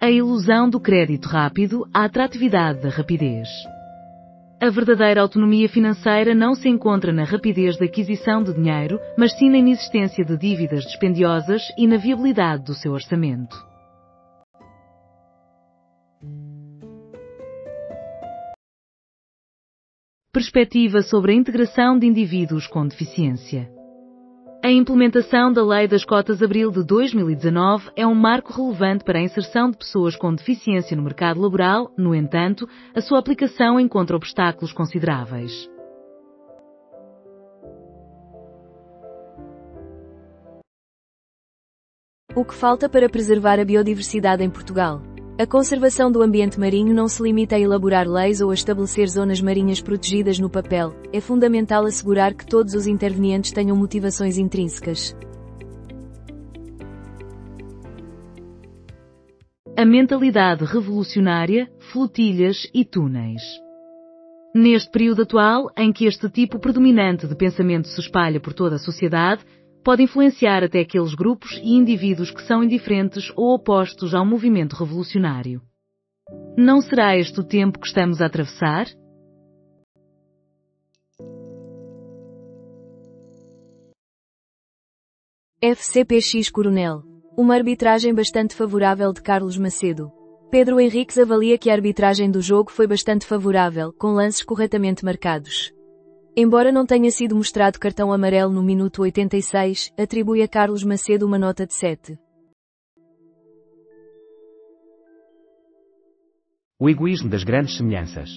A ilusão do crédito rápido, a atratividade da rapidez. A verdadeira autonomia financeira não se encontra na rapidez da aquisição de dinheiro, mas sim na inexistência de dívidas dispendiosas e na viabilidade do seu orçamento. Perspectiva sobre a integração de indivíduos com deficiência. A implementação da Lei das Cotas Abril de 2019 é um marco relevante para a inserção de pessoas com deficiência no mercado laboral. No entanto, a sua aplicação encontra obstáculos consideráveis. O que falta para preservar a biodiversidade em Portugal? A conservação do ambiente marinho não se limita a elaborar leis ou a estabelecer zonas marinhas protegidas no papel, é fundamental assegurar que todos os intervenientes tenham motivações intrínsecas. A mentalidade revolucionária, flotilhas e túneis. Neste período atual, em que este tipo predominante de pensamento se espalha por toda a sociedade, pode influenciar até aqueles grupos e indivíduos que são indiferentes ou opostos ao movimento revolucionário. Não será este o tempo que estamos a atravessar? FCPX Coronel. Uma arbitragem bastante favorável de Carlos Macedo. Pedro Henriques avalia que a arbitragem do jogo foi bastante favorável, com lances corretamente marcados. Embora não tenha sido mostrado cartão amarelo no minuto 86, atribui a Carlos Macedo uma nota de 7. O egoísmo das grandes semelhanças.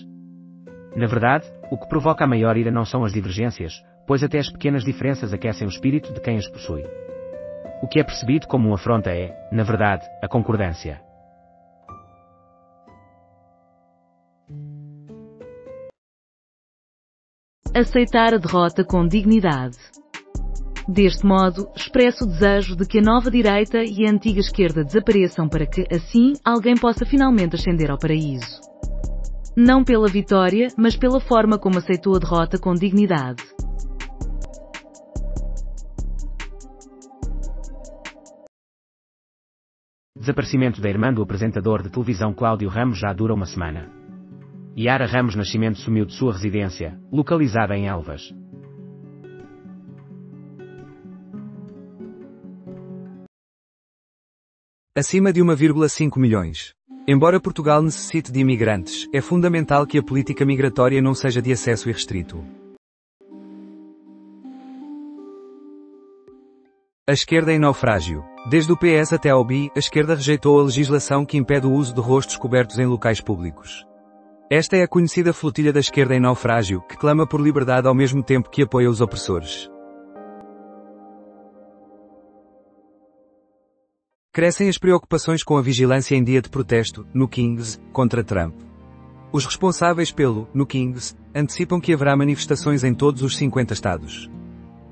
Na verdade, o que provoca a maior ira não são as divergências, pois até as pequenas diferenças aquecem o espírito de quem as possui. O que é percebido como uma afronta é, na verdade, a concordância. Aceitar a derrota com dignidade. Deste modo, expresso o desejo de que a nova direita e a antiga esquerda desapareçam para que, assim, alguém possa finalmente ascender ao paraíso. Não pela vitória, mas pela forma como aceitou a derrota com dignidade. Desaparecimento da irmã do apresentador de televisão Cláudio Ramos já dura uma semana. Yara Ramos Nascimento sumiu de sua residência, localizada em Elvas. Acima de 1,5 milhões. Embora Portugal necessite de imigrantes, é fundamental que a política migratória não seja de acesso irrestrito. A esquerda em naufrágio. Desde o PS até ao BI, a esquerda rejeitou a legislação que impede o uso de rostos cobertos em locais públicos. Esta é a conhecida flotilha da esquerda em naufrágio, que clama por liberdade ao mesmo tempo que apoia os opressores. Crescem as preocupações com a vigilância em dia de protesto, no Kings, contra Trump. Os responsáveis pelo, no Kings, antecipam que haverá manifestações em todos os 50 estados.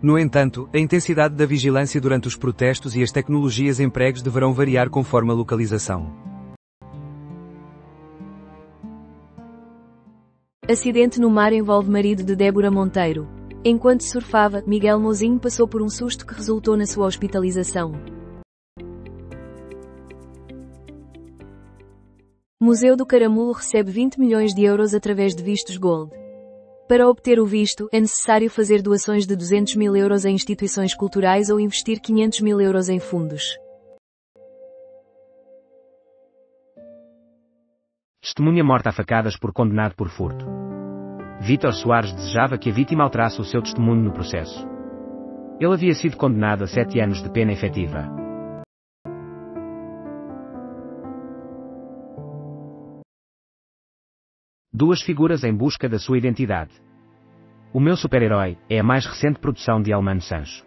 No entanto, a intensidade da vigilância durante os protestos e as tecnologias empregues deverão variar conforme a localização. Acidente no mar envolve marido de Débora Monteiro. Enquanto surfava, Miguel Mozinho passou por um susto que resultou na sua hospitalização. Museu do Caramulo recebe 20 milhões de euros através de vistos Gold. Para obter o visto, é necessário fazer doações de 200 mil euros a instituições culturais ou investir 500 mil euros em fundos. Testemunha morta a facadas por condenado por furto. Vítor Soares desejava que a vítima alterasse o seu testemunho no processo. Ele havia sido condenado a 7 anos de pena efetiva. Duas figuras em busca da sua identidade. O Meu Super-Herói é a mais recente produção de Almano Sancho.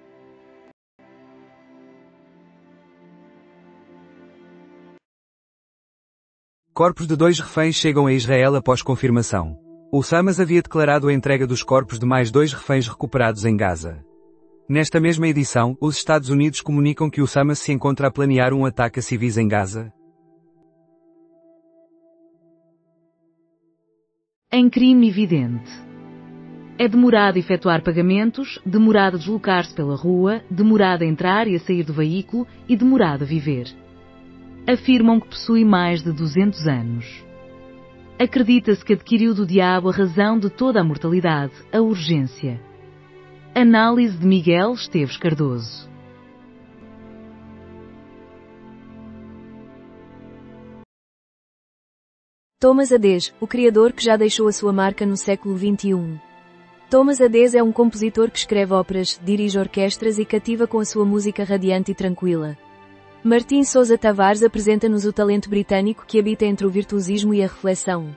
Corpos de 2 reféns chegam a Israel após confirmação. O Hamas havia declarado a entrega dos corpos de mais 2 reféns recuperados em Gaza. Nesta mesma edição, os Estados Unidos comunicam que o Hamas se encontra a planear um ataque a civis em Gaza. Em crime evidente. É demorado efetuar pagamentos, demorado deslocar-se pela rua, demorado a entrar e a sair do veículo e demorado a viver. afirmam que possui mais de 200 anos. Acredita-se que adquiriu do diabo a razão de toda a mortalidade, a urgência. Análise de Miguel Esteves Cardoso. Thomas Adès, o criador que já deixou a sua marca no século XXI. Thomas Adès é um compositor que escreve óperas, dirige orquestras e cativa com a sua música radiante e tranquila. Martim Sousa Tavares apresenta-nos o talento britânico que habita entre o virtuosismo e a reflexão.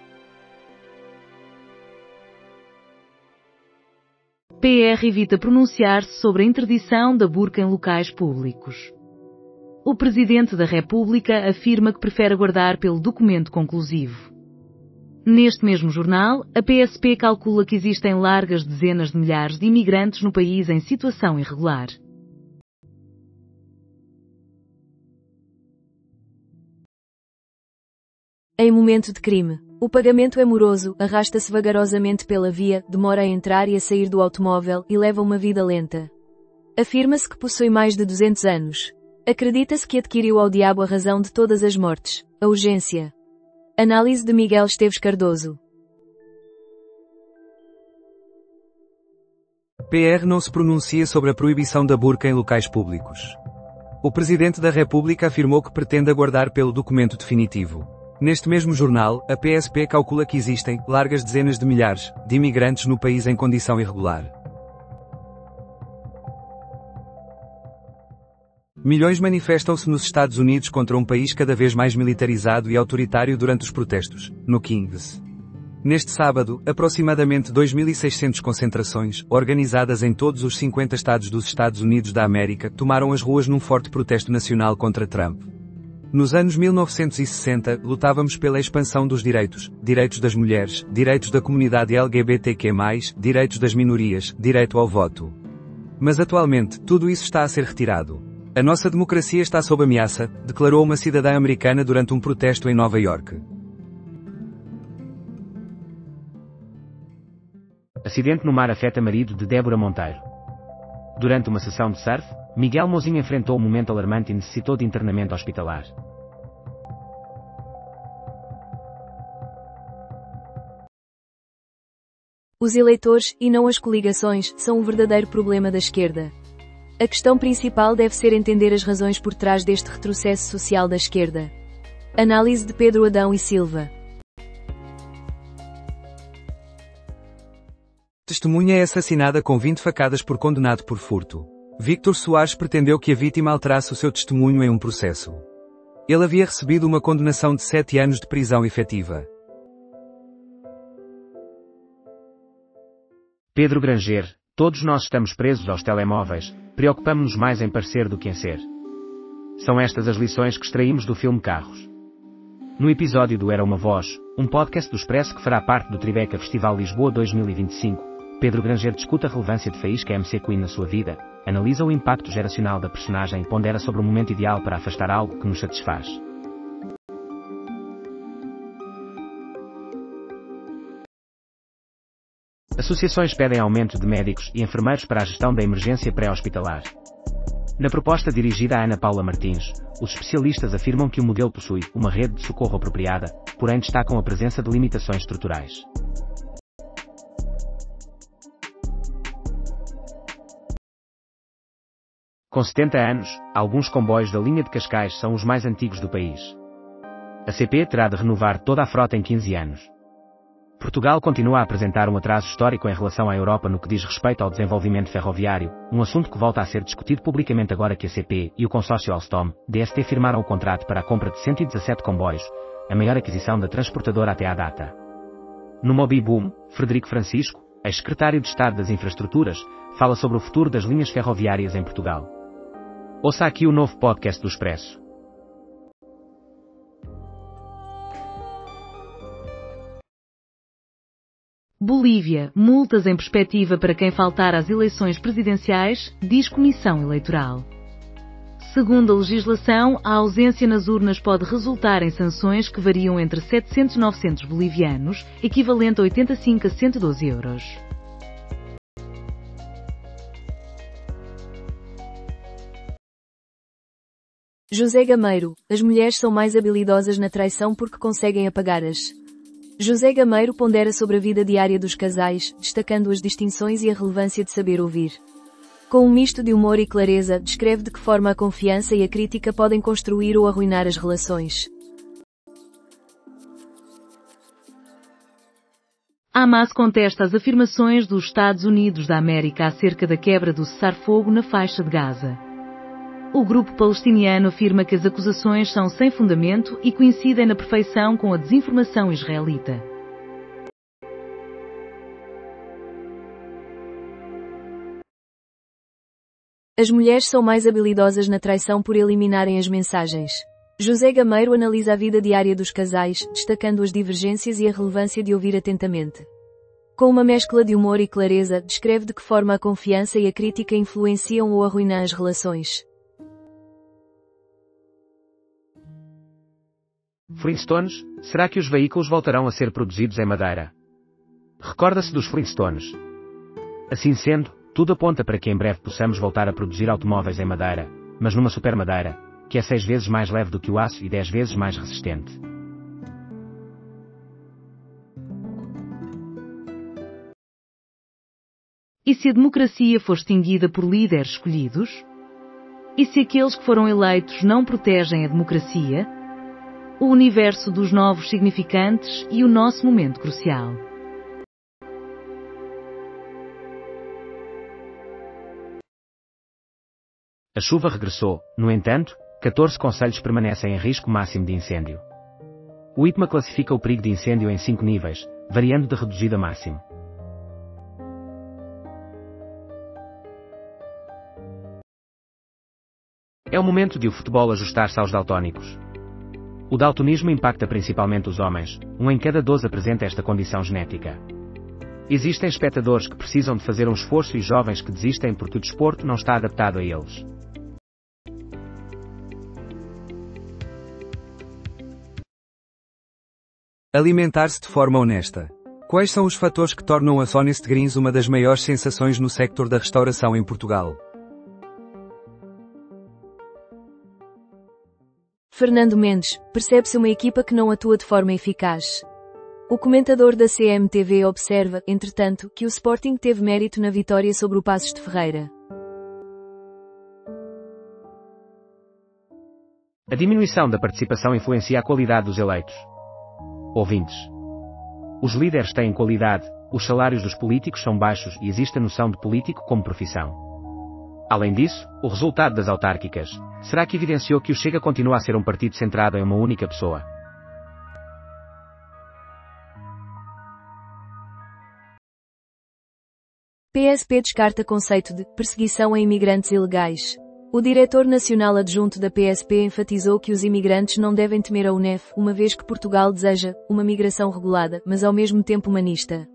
PR evita pronunciar-se sobre a interdição da burca em locais públicos. O Presidente da República afirma que prefere aguardar pelo documento conclusivo. Neste mesmo jornal, a PSP calcula que existem largas dezenas de milhares de imigrantes no país em situação irregular. Em momento de crime, o pagamento é moroso, arrasta-se vagarosamente pela via, demora a entrar e a sair do automóvel e leva uma vida lenta. Afirma-se que possui mais de 200 anos. Acredita-se que adquiriu ao diabo a razão de todas as mortes, a urgência. Análise de Miguel Esteves Cardoso. PR não se pronuncia sobre a proibição da burca em locais públicos. O Presidente da República afirmou que pretende aguardar pelo documento definitivo. Neste mesmo jornal, a PSP calcula que existem largas dezenas de milhares de imigrantes no país em condição irregular. Milhões manifestam-se nos Estados Unidos contra um país cada vez mais militarizado e autoritário durante os protestos, no Kings. Neste sábado, aproximadamente 2.600 concentrações, organizadas em todos os 50 estados dos Estados Unidos da América, tomaram as ruas num forte protesto nacional contra Trump. Nos anos 1960, lutávamos pela expansão dos direitos das mulheres, direitos da comunidade LGBTQ+, direitos das minorias, direito ao voto. Mas atualmente, tudo isso está a ser retirado. A nossa democracia está sob ameaça, declarou uma cidadã americana durante um protesto em Nova Iorque. Acidente no mar afeta marido de Débora Monteiro. Durante uma sessão de surf, Miguel Mozinho enfrentou um momento alarmante e necessitou de internamento hospitalar. Os eleitores, e não as coligações, são o verdadeiro problema da esquerda. A questão principal deve ser entender as razões por trás deste retrocesso social da esquerda. Análise de Pedro Adão e Silva. Testemunha é assassinada com 20 facadas por condenado por furto. Víctor Soares pretendeu que a vítima alterasse o seu testemunho em um processo. Ele havia recebido uma condenação de 7 anos de prisão efetiva. Pedro Granger, todos nós estamos presos aos telemóveis, preocupamos-nos mais em parecer do que em ser. São estas as lições que extraímos do filme Carros. No episódio do Era uma Voz, um podcast do Expresso que fará parte do Tribeca Festival Lisboa 2025, Pedro Granger discute a relevância de Faísca MC Queen na sua vida, analisa o impacto geracional da personagem e pondera sobre o momento ideal para afastar algo que nos satisfaz. Associações pedem aumento de médicos e enfermeiros para a gestão da emergência pré-hospitalar. Na proposta dirigida a Ana Paula Martins, os especialistas afirmam que o modelo possui uma rede de socorro apropriada, porém destacam a presença de limitações estruturais. Com 70 anos, alguns comboios da linha de Cascais são os mais antigos do país. A CP terá de renovar toda a frota em 15 anos. Portugal continua a apresentar um atraso histórico em relação à Europa no que diz respeito ao desenvolvimento ferroviário, um assunto que volta a ser discutido publicamente agora que a CP e o consórcio Alstom, DST firmaram o contrato para a compra de 117 comboios, a maior aquisição da transportadora até à data. No Mobi Boom, Frederico Francisco, ex-secretário de Estado das Infraestruturas, fala sobre o futuro das linhas ferroviárias em Portugal. Ouça aqui o novo podcast do Expresso. Bolívia, multas em perspectiva para quem faltar às eleições presidenciais, diz Comissão Eleitoral. Segundo a legislação, a ausência nas urnas pode resultar em sanções que variam entre 700 e 900 bolivianos, equivalente a 85 a 112 euros. José Gameiro, as mulheres são mais habilidosas na traição porque conseguem apagá-las. José Gameiro pondera sobre a vida diária dos casais, destacando as distinções e a relevância de saber ouvir. Com um misto de humor e clareza, descreve de que forma a confiança e a crítica podem construir ou arruinar as relações. Hamas contesta as afirmações dos Estados Unidos da América acerca da quebra do cessar-fogo na faixa de Gaza. O grupo palestiniano afirma que as acusações são sem fundamento e coincidem na perfeição com a desinformação israelita. As mulheres são mais habilidosas na traição por eliminarem as mensagens. José Gameiro analisa a vida diária dos casais, destacando as divergências e a relevância de ouvir atentamente. Com uma mescla de humor e clareza, descreve de que forma a confiança e a crítica influenciam ou arruinam as relações. Flintstones, será que os veículos voltarão a ser produzidos em madeira? Recorda-se dos Flintstones? Assim sendo, tudo aponta para que em breve possamos voltar a produzir automóveis em madeira, mas numa supermadeira, que é 6 vezes mais leve do que o aço e 10 vezes mais resistente. E se a democracia for extinguida por líderes escolhidos? E se aqueles que foram eleitos não protegem a democracia? O universo dos novos significantes e o nosso momento crucial. A chuva regressou, no entanto, 14 concelhos permanecem em risco máximo de incêndio. O IPMA classifica o perigo de incêndio em 5 níveis, variando de reduzido a máximo. É o momento de o futebol ajustar-se aos daltónicos. O daltonismo impacta principalmente os homens, 1 em cada 12 apresenta esta condição genética. Existem espectadores que precisam de fazer um esforço e jovens que desistem porque o desporto não está adaptado a eles. Alimentar-se de forma honesta. Quais são os fatores que tornam a Honest Greens uma das maiores sensações no sector da restauração em Portugal? Fernando Mendes, percebe-se uma equipa que não atua de forma eficaz. O comentador da CMTV observa, entretanto, que o Sporting teve mérito na vitória sobre o Paços de Ferreira. A diminuição da participação influencia a qualidade dos eleitos. Ouvintes. Os líderes têm qualidade, os salários dos políticos são baixos e existe a noção de político como profissão. Além disso, o resultado das autárquicas, será que evidenciou que o Chega continua a ser um partido centrado em uma única pessoa? PSP descarta conceito de perseguição a imigrantes ilegais. O diretor nacional adjunto da PSP enfatizou que os imigrantes não devem temer a UNEF, uma vez que Portugal deseja uma migração regulada, mas ao mesmo tempo humanista.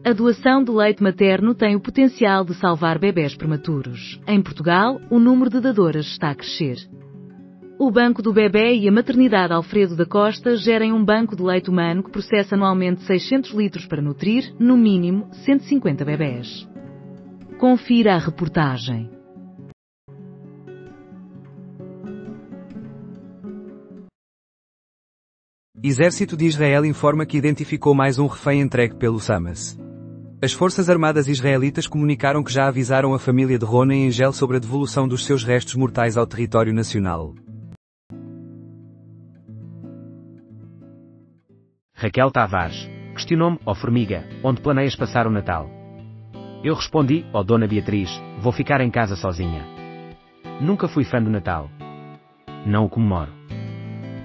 A doação de leite materno tem o potencial de salvar bebés prematuros. Em Portugal, o número de dadoras está a crescer. O Banco do Bebé e a Maternidade Alfredo da Costa gerem um banco de leite humano que processa anualmente 600 litros para nutrir, no mínimo, 150 bebés. Confira a reportagem. Exército de Israel informa que identificou mais um refém entregue pelo Hamas. As Forças Armadas israelitas comunicaram que já avisaram a família de Rona e Engel sobre a devolução dos seus restos mortais ao território nacional. Raquel Tavares questionou-me, ó Formiga, onde planeias passar o Natal? Eu respondi, ó Dona Beatriz, vou ficar em casa sozinha. Nunca fui fã do Natal. Não o comemoro.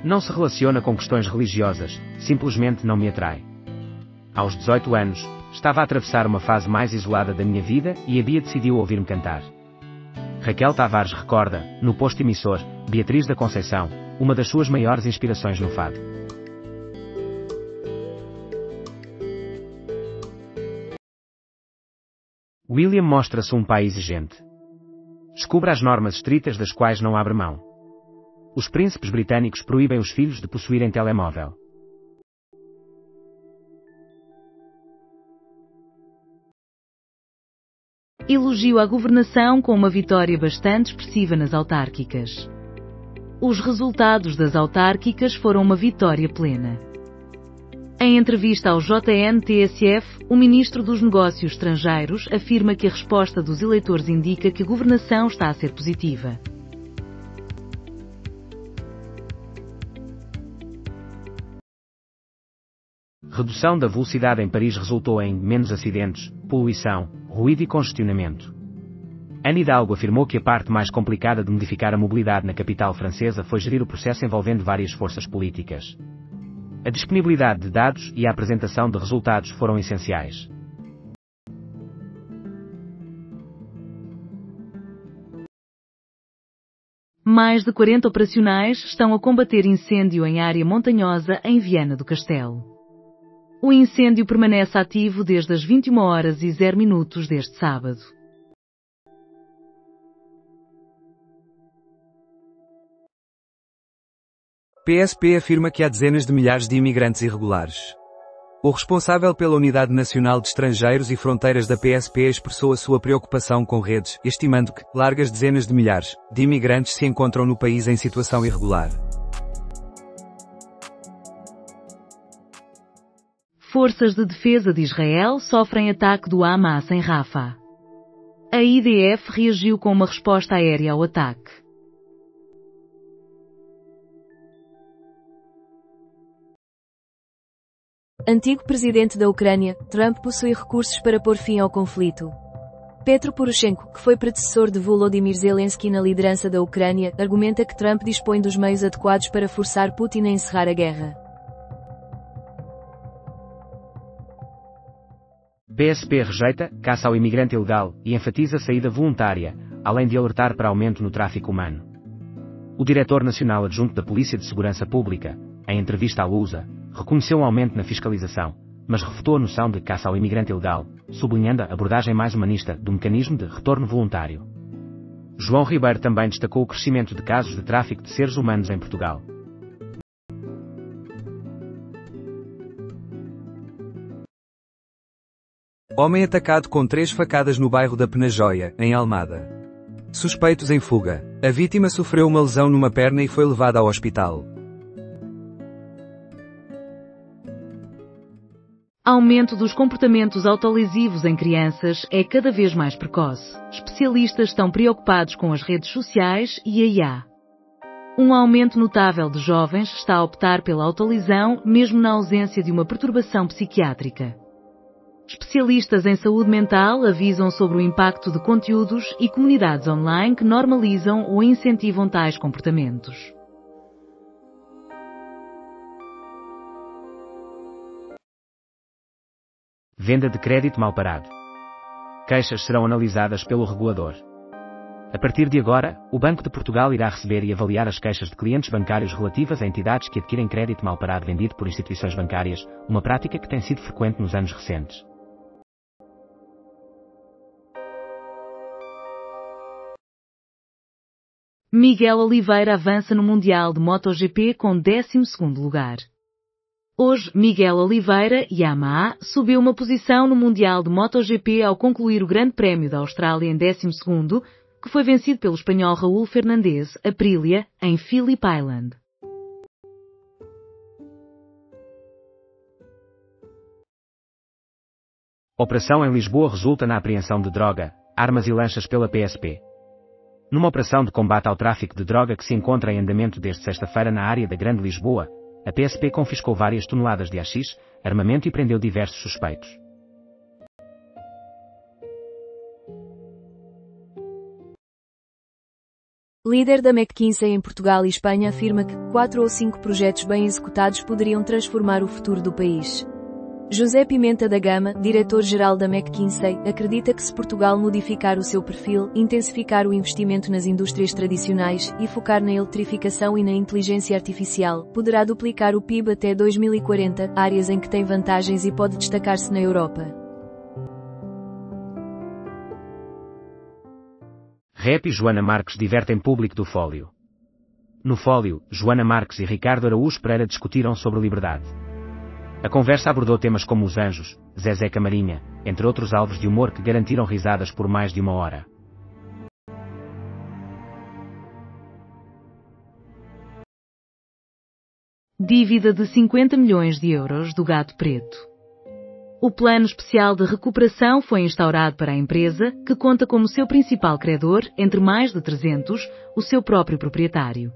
Não se relaciona com questões religiosas, simplesmente não me atrai. Aos 18 anos, estava a atravessar uma fase mais isolada da minha vida e a Bia decidiu ouvir-me cantar. Raquel Tavares recorda, no posto emissor, Beatriz da Conceição, uma das suas maiores inspirações no fado. William mostra-se um pai exigente. Descubra as normas estritas das quais não abre mão. Os príncipes britânicos proíbem os filhos de possuírem telemóvel. Elogiou a governação com uma vitória bastante expressiva nas autárquicas. Os resultados das autárquicas foram uma vitória plena. Em entrevista ao JN-TSF, o ministro dos Negócios Estrangeiros afirma que a resposta dos eleitores indica que a governação está a ser positiva. Redução da velocidade em Paris resultou em menos acidentes, poluição, ruído e congestionamento. Anne Hidalgo afirmou que a parte mais complicada de modificar a mobilidade na capital francesa foi gerir o processo envolvendo várias forças políticas. A disponibilidade de dados e a apresentação de resultados foram essenciais. Mais de 40 operacionais estão a combater incêndio em área montanhosa em Viana do Castelo. O incêndio permanece ativo desde as 21h00 deste sábado. PSP afirma que há dezenas de milhares de imigrantes irregulares. O responsável pela Unidade Nacional de Estrangeiros e Fronteiras da PSP expressou a sua preocupação com redes, estimando que largas dezenas de milhares de imigrantes se encontram no país em situação irregular. Forças de defesa de Israel sofrem ataque do Hamas em Rafah. A IDF reagiu com uma resposta aérea ao ataque. Antigo presidente da Ucrânia, Trump possui recursos para pôr fim ao conflito. Petro Poroshenko, que foi predecessor de Volodymyr Zelensky na liderança da Ucrânia, argumenta que Trump dispõe dos meios adequados para forçar Putin a encerrar a guerra. PSP rejeita caça ao imigrante ilegal e enfatiza saída voluntária, além de alertar para aumento no tráfico humano. O diretor nacional adjunto da Polícia de Segurança Pública, em entrevista à Lusa, reconheceu um aumento na fiscalização, mas refutou a noção de caça ao imigrante ilegal, sublinhando a abordagem mais humanista do mecanismo de retorno voluntário. João Ribeiro também destacou o crescimento de casos de tráfico de seres humanos em Portugal. Homem atacado com 3 facadas no bairro da Penajóia, em Almada. Suspeitos em fuga. A vítima sofreu uma lesão numa perna e foi levada ao hospital. Aumento dos comportamentos autolesivos em crianças é cada vez mais precoce. Especialistas estão preocupados com as redes sociais e a IA. Um aumento notável de jovens está a optar pela autolesão, mesmo na ausência de uma perturbação psiquiátrica. Especialistas em saúde mental avisam sobre o impacto de conteúdos e comunidades online que normalizam ou incentivam tais comportamentos. Venda de crédito mal parado. Queixas serão analisadas pelo regulador. A partir de agora, o Banco de Portugal irá receber e avaliar as queixas de clientes bancários relativas a entidades que adquirem crédito mal parado vendido por instituições bancárias, uma prática que tem sido frequente nos anos recentes. Miguel Oliveira avança no Mundial de MotoGP com 12º lugar. Hoje, Miguel Oliveira, Yamaha, subiu uma posição no Mundial de MotoGP ao concluir o Grande Prémio da Austrália em 12º, que foi vencido pelo espanhol Raúl Fernandez, Aprilia, em Phillip Island. Operação em Lisboa resulta na apreensão de droga, armas e lanchas pela PSP. Numa operação de combate ao tráfico de droga que se encontra em andamento desde sexta-feira na área da Grande Lisboa, a PSP confiscou várias toneladas de haxixe, armamento e prendeu diversos suspeitos. Líder da McKinsey em Portugal e Espanha afirma que 4 ou 5 projetos bem executados poderiam transformar o futuro do país. José Pimenta da Gama, diretor-geral da McKinsey, acredita que se Portugal modificar o seu perfil, intensificar o investimento nas indústrias tradicionais e focar na eletrificação e na inteligência artificial, poderá duplicar o PIB até 2040, áreas em que tem vantagens e pode destacar-se na Europa. Rap e Joana Marques divertem público do Fólio. No Fólio, Joana Marques e Ricardo Araújo Pereira discutiram sobre liberdade. A conversa abordou temas como os anjos, Zezé Camarinha, entre outros alvos de humor que garantiram risadas por mais de 1 hora. Dívida de 50 milhões de euros do Gato Preto. O plano especial de recuperação foi instaurado para a empresa, que conta como seu principal credor, entre mais de 300, o seu próprio proprietário.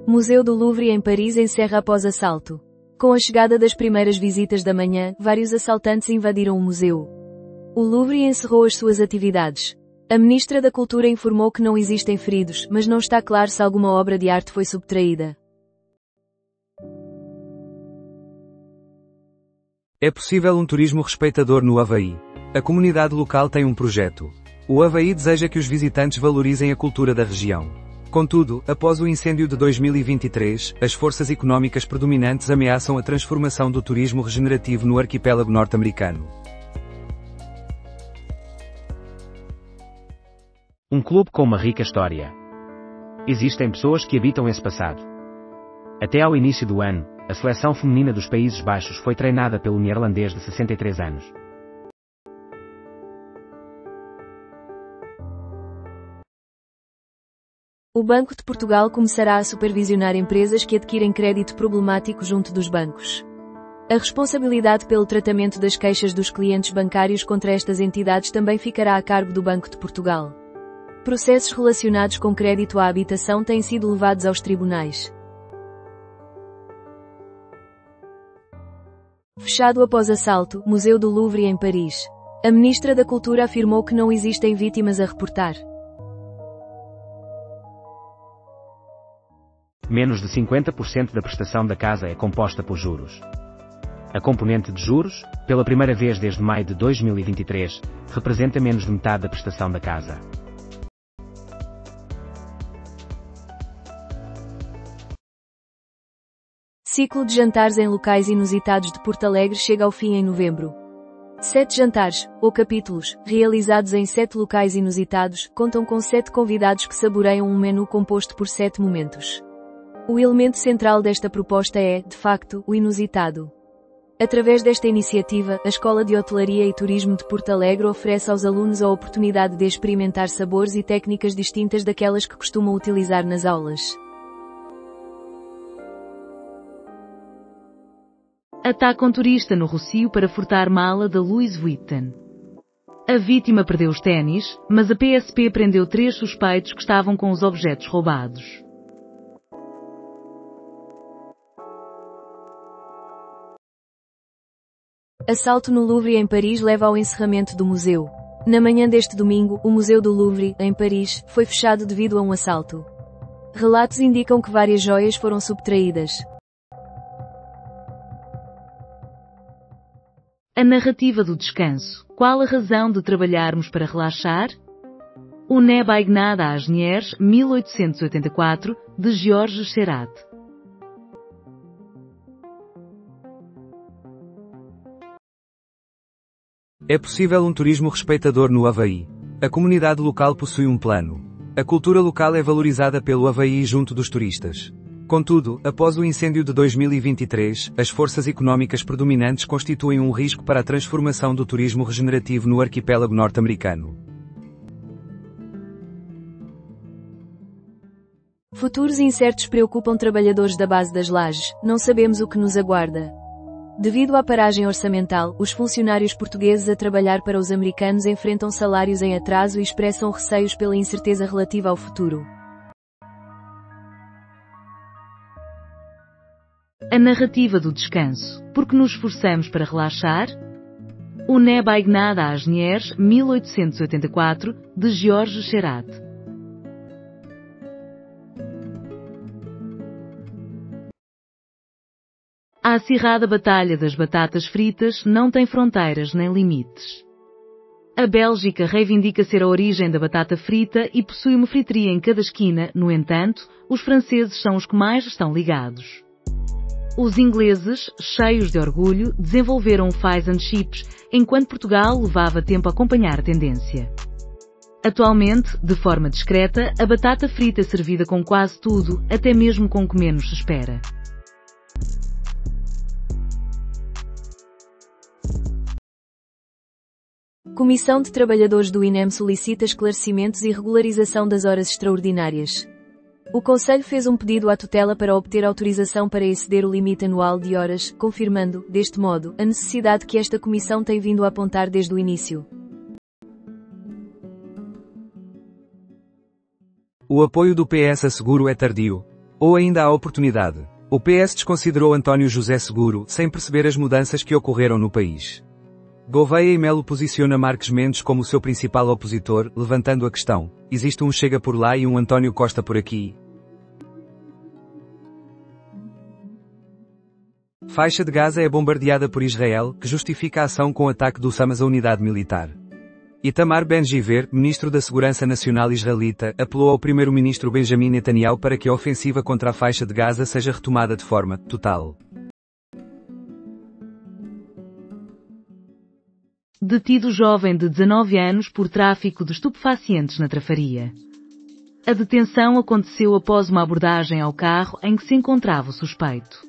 Museu do Louvre em Paris encerra após assalto. Com a chegada das primeiras visitas da manhã, vários assaltantes invadiram o museu. O Louvre encerrou as suas atividades. A Ministra da Cultura informou que não existem feridos, mas não está claro se alguma obra de arte foi subtraída. É possível um turismo respeitador no Havaí. A comunidade local tem um projeto. O Havaí deseja que os visitantes valorizem a cultura da região. Contudo, após o incêndio de 2023, as forças económicas predominantes ameaçam a transformação do turismo regenerativo no arquipélago norte-americano. Um clube com uma rica história. Existem pessoas que habitam esse passado. Até ao início do ano, a seleção feminina dos Países Baixos foi treinada pelo neerlandês de 63 anos. O Banco de Portugal começará a supervisionar empresas que adquirem crédito problemático junto dos bancos. A responsabilidade pelo tratamento das queixas dos clientes bancários contra estas entidades também ficará a cargo do Banco de Portugal. Processos relacionados com crédito à habitação têm sido levados aos tribunais. Fechado após assalto, Museu do Louvre em Paris. A Ministra da Cultura afirmou que não existem vítimas a reportar. Menos de 50% da prestação da casa é composta por juros. A componente de juros, pela primeira vez desde maio de 2023, representa menos de metade da prestação da casa. Ciclo de jantares em locais inusitados de Porto Alegre chega ao fim em novembro. 7 jantares, ou capítulos, realizados em 7 locais inusitados, contam com 7 convidados que saboreiam um menu composto por 7 momentos. O elemento central desta proposta é, de facto, o inusitado. Através desta iniciativa, a Escola de Hotelaria e Turismo de Porto Alegre oferece aos alunos a oportunidade de experimentar sabores e técnicas distintas daquelas que costumam utilizar nas aulas. Ataca um turista no Rossio para furtar mala da Louis Vuitton. A vítima perdeu os ténis, mas a PSP prendeu 3 suspeitos que estavam com os objetos roubados. Assalto no Louvre em Paris leva ao encerramento do museu. Na manhã deste domingo, o Museu do Louvre, em Paris, foi fechado devido a um assalto. Relatos indicam que várias joias foram subtraídas. A narrativa do descanso. Qual a razão de trabalharmos para relaxar? O Neb Aignada Asnières, 1884, de Georges Seurat. É possível um turismo respeitador no Havaí. A comunidade local possui um plano. A cultura local é valorizada pelo Havaí junto dos turistas. Contudo, após o incêndio de 2023, as forças económicas predominantes constituem um risco para a transformação do turismo regenerativo no arquipélago norte-americano. Futuros incertos preocupam trabalhadores da base das lajes, não sabemos o que nos aguarda. Devido à paragem orçamental, os funcionários portugueses a trabalhar para os americanos enfrentam salários em atraso e expressam receios pela incerteza relativa ao futuro. A narrativa do descanso. Porque nos esforçamos para relaxar? O Neb Aignada Asnières, 1884, de Georges Seurat. A acirrada batalha das batatas fritas não tem fronteiras nem limites. A Bélgica reivindica ser a origem da batata frita e possui uma fritaria em cada esquina, no entanto, os franceses são os que mais estão ligados. Os ingleses, cheios de orgulho, desenvolveram o Fish and Chips, enquanto Portugal levava tempo a acompanhar a tendência. Atualmente, de forma discreta, a batata frita é servida com quase tudo, até mesmo com o que menos se espera. Comissão de Trabalhadores do INEM solicita esclarecimentos e regularização das horas extraordinárias. O Conselho fez um pedido à tutela para obter autorização para exceder o limite anual de horas, confirmando, deste modo, a necessidade que esta comissão tem vindo a apontar desde o início. O apoio do PS a Seguro é tardio. Ou ainda há oportunidade. O PS desconsiderou António José Seguro, sem perceber as mudanças que ocorreram no país. Gouveia e Melo posiciona Marques Mendes como seu principal opositor, levantando a questão: existe um Chega por lá e um António Costa por aqui? Faixa de Gaza é bombardeada por Israel, que justifica a ação com o ataque do Hamas à unidade militar. Itamar Ben-Gvir, ministro da Segurança Nacional israelita, apelou ao primeiro-ministro Benjamin Netanyahu para que a ofensiva contra a faixa de Gaza seja retomada de forma total. Detido jovem de 19 anos por tráfico de estupefacientes na Trafaria. A detenção aconteceu após uma abordagem ao carro em que se encontrava o suspeito.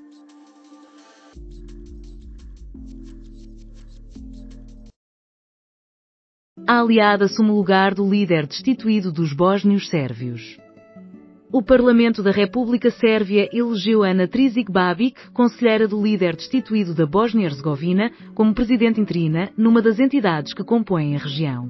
A aliada assume o lugar do líder destituído dos bósnios sérvios. O Parlamento da República Sérvia elegeu Ana Trizic Babic, conselheira do líder destituído da Bósnia-Herzegovina, como presidente interina, numa das entidades que compõem a região.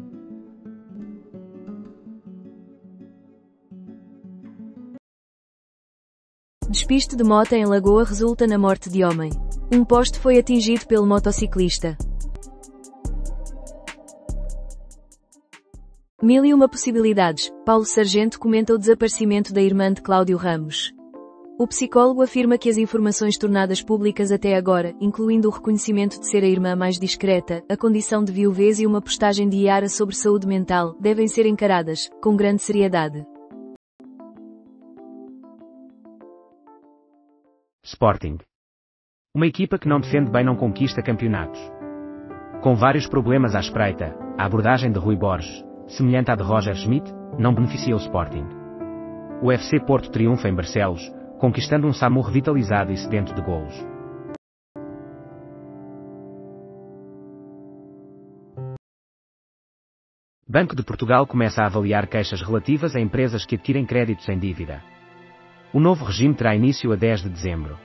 Despiste de moto em Lagoa resulta na morte de homem. Um poste foi atingido pelo motociclista. 1001 possibilidades. Paulo Sargento comenta o desaparecimento da irmã de Cláudio Ramos. O psicólogo afirma que as informações tornadas públicas até agora, incluindo o reconhecimento de ser a irmã mais discreta, a condição de viuvez e uma postagem de Iara sobre saúde mental, devem ser encaradas, com grande seriedade. Sporting. Uma equipa que não defende bem não conquista campeonatos. Com vários problemas à espreita, a abordagem de Rui Borges, semelhante à de Roger Schmidt, não beneficia o Sporting. O FC Porto triunfa em Barcelos, conquistando um SAMU revitalizado e sedento de golos. Banco de Portugal começa a avaliar queixas relativas a empresas que adquirem créditos em dívida. O novo regime terá início a 10 de dezembro.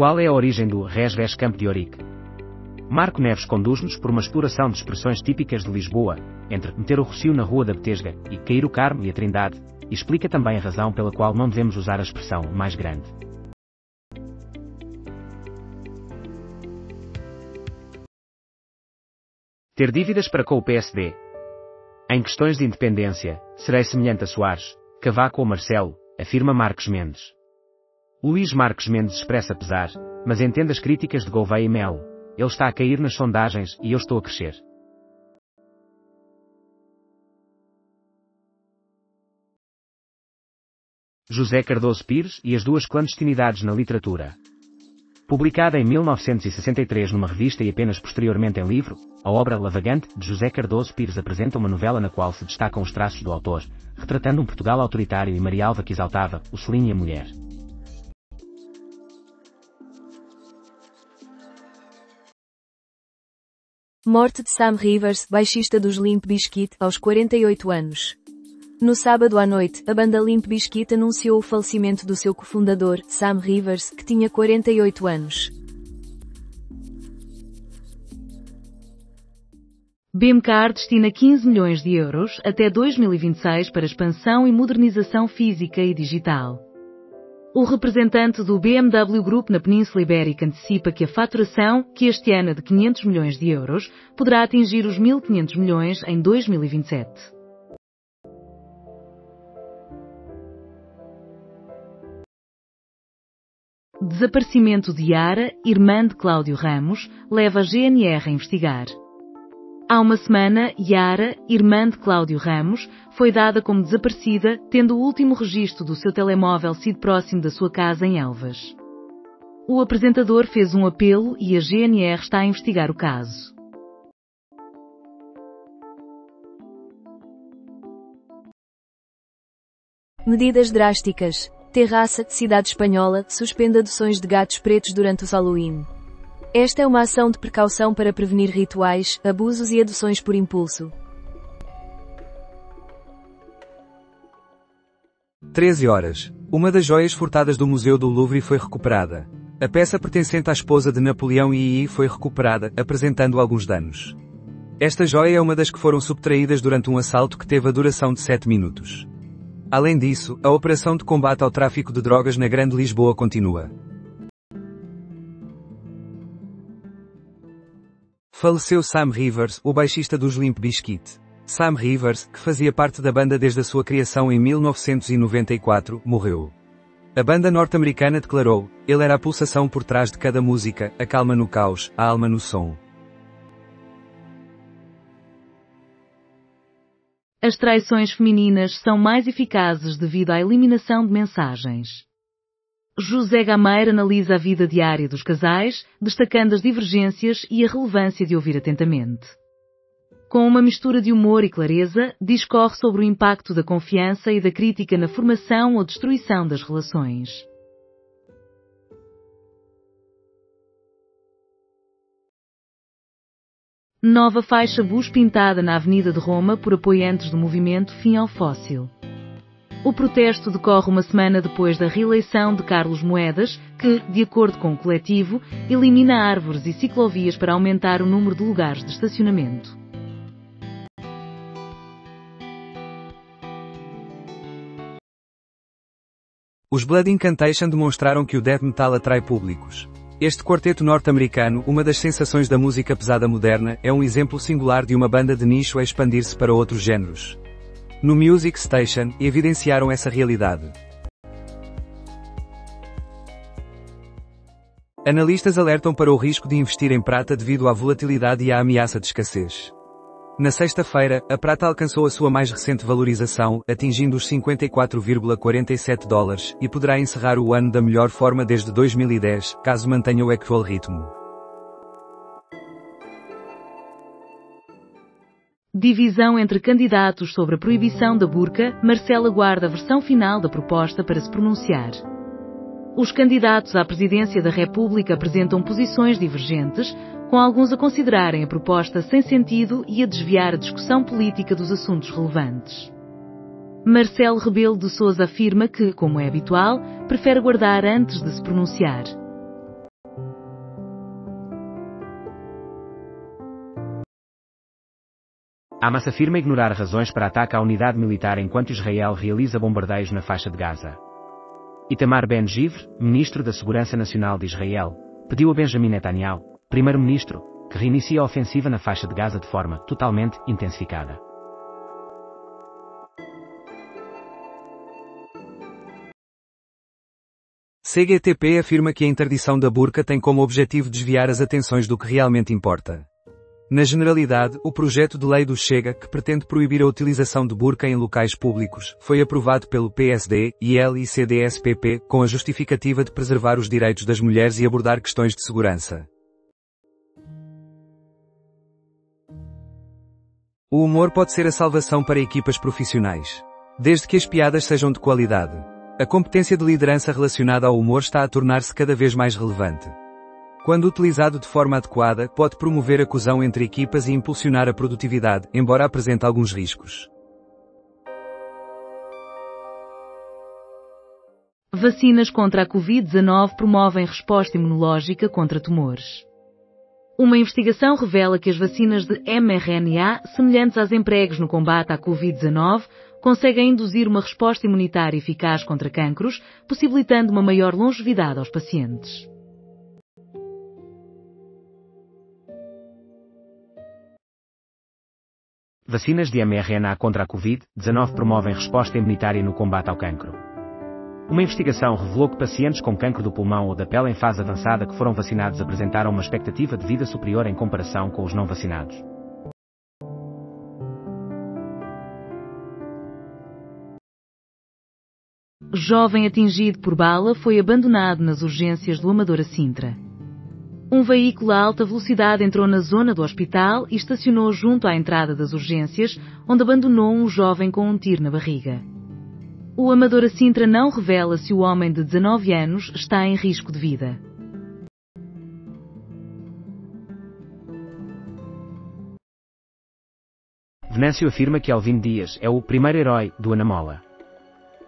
Qual é a origem do Resves Campo de Ourique? Marco Neves conduz-nos por uma exploração de expressões típicas de Lisboa, entre meter o Rocio na Rua da Betesga e cair o Carmo e a Trindade, e explica também a razão pela qual não devemos usar a expressão mais grande. Ter dívidas para com o PSD. Em questões de independência, serei semelhante a Soares, Cavaco ou Marcelo, afirma Marques Mendes. Luís Marques Mendes expressa pesar, mas entende as críticas de Gouveia e Melo. Ele está a cair nas sondagens e eu estou a crescer. José Cardoso Pires e as duas clandestinidades na literatura. Publicada em 1963 numa revista e apenas posteriormente em livro, a obra Lavagante, de José Cardoso Pires apresenta uma novela na qual se destacam os traços do autor, retratando um Portugal autoritário e Marialva que exaltava o selim e a mulher. Morte de Sam Rivers, baixista dos Limp Bizkit, aos 48 anos. No sábado à noite, a banda Limp Bizkit anunciou o falecimento do seu cofundador, Sam Rivers, que tinha 48 anos. BMK destina 15 milhões de euros até 2026 para expansão e modernização física e digital. O representante do BMW Group na Península Ibérica antecipa que a faturação, que este ano é de 500 milhões de euros, poderá atingir os 1.500 milhões em 2027. Desaparecimento de Iara, irmã de Cláudio Ramos, leva a GNR a investigar. Há uma semana, Iara, irmã de Cláudio Ramos, foi dada como desaparecida, tendo o último registro do seu telemóvel sido próximo da sua casa em Elvas. O apresentador fez um apelo e a GNR está a investigar o caso. Medidas drásticas. Terraça, cidade espanhola, suspende adoções de gatos pretos durante o Halloween. Esta é uma ação de precaução para prevenir rituais, abusos e adoções por impulso. 13 horas. Uma das joias furtadas do Museu do Louvre foi recuperada. A peça pertencente à esposa de Napoleão III foi recuperada, apresentando alguns danos. Esta joia é uma das que foram subtraídas durante um assalto que teve a duração de 7 minutos. Além disso, a operação de combate ao tráfico de drogas na Grande Lisboa continua. Faleceu Sam Rivers, o baixista dos Limp Bizkit. Sam Rivers, que fazia parte da banda desde a sua criação em 1994, morreu. A banda norte-americana declarou: "Ele era a pulsação por trás de cada música, a calma no caos, a alma no som." As traições femininas são mais eficazes devido à eliminação de mensagens. José Gameiro analisa a vida diária dos casais, destacando as divergências e a relevância de ouvir atentamente. Com uma mistura de humor e clareza, discorre sobre o impacto da confiança e da crítica na formação ou destruição das relações. Nova faixa bus pintada na Avenida de Roma por apoiantes do movimento Fim ao Fóssil. O protesto decorre uma semana depois da reeleição de Carlos Moedas, que, de acordo com o coletivo, elimina árvores e ciclovias para aumentar o número de lugares de estacionamento. Os Blood Incantation demonstraram que o death metal atrai públicos. Este quarteto norte-americano, uma das sensações da música pesada moderna, é um exemplo singular de uma banda de nicho a expandir-se para outros géneros. No Music Station, evidenciaram essa realidade. Analistas alertam para o risco de investir em prata devido à volatilidade e à ameaça de escassez. Na sexta-feira, a prata alcançou a sua mais recente valorização, atingindo os $54,47, e poderá encerrar o ano da melhor forma desde 2010, caso mantenha o actual ritmo. Divisão entre candidatos sobre a proibição da burca, Marcelo aguarda a versão final da proposta para se pronunciar. Os candidatos à presidência da República apresentam posições divergentes, com alguns a considerarem a proposta sem sentido e a desviar a discussão política dos assuntos relevantes. Marcelo Rebelo de Sousa afirma que, como é habitual, prefere aguardar antes de se pronunciar. Hamas afirma ignorar razões para ataque à unidade militar enquanto Israel realiza bombardeios na faixa de Gaza. Itamar Ben-Gvir, ministro da Segurança Nacional de Israel, pediu a Benjamin Netanyahu, primeiro-ministro, que reinicie a ofensiva na faixa de Gaza de forma totalmente intensificada. CGTP afirma que a interdição da burca tem como objetivo desviar as atenções do que realmente importa. Na generalidade, o projeto de lei do Chega, que pretende proibir a utilização de burca em locais públicos, foi aprovado pelo PSD, IL e CDS-PP, com a justificativa de preservar os direitos das mulheres e abordar questões de segurança. O humor pode ser a salvação para equipas profissionais. Desde que as piadas sejam de qualidade. A competência de liderança relacionada ao humor está a tornar-se cada vez mais relevante. Quando utilizado de forma adequada, pode promover a coesão entre equipas e impulsionar a produtividade, embora apresente alguns riscos. Vacinas contra a Covid-19 promovem resposta imunológica contra tumores. Uma investigação revela que as vacinas de mRNA, semelhantes às empregos no combate à Covid-19, conseguem induzir uma resposta imunitária eficaz contra cancros, possibilitando uma maior longevidade aos pacientes. Vacinas de mRNA contra a Covid-19 promovem resposta imunitária no combate ao cancro. Uma investigação revelou que pacientes com cancro do pulmão ou da pele em fase avançada que foram vacinados apresentaram uma expectativa de vida superior em comparação com os não vacinados. jovem atingido por bala foi abandonado nas urgências do Amadora Sintra. Um veículo a alta velocidade entrou na zona do hospital e estacionou junto à entrada das urgências, onde abandonou um jovem com um tiro na barriga. O Amadora Sintra não revela se o homem de 19 anos está em risco de vida. Venâncio afirma que Alvino Dias é o primeiro herói do Anamola.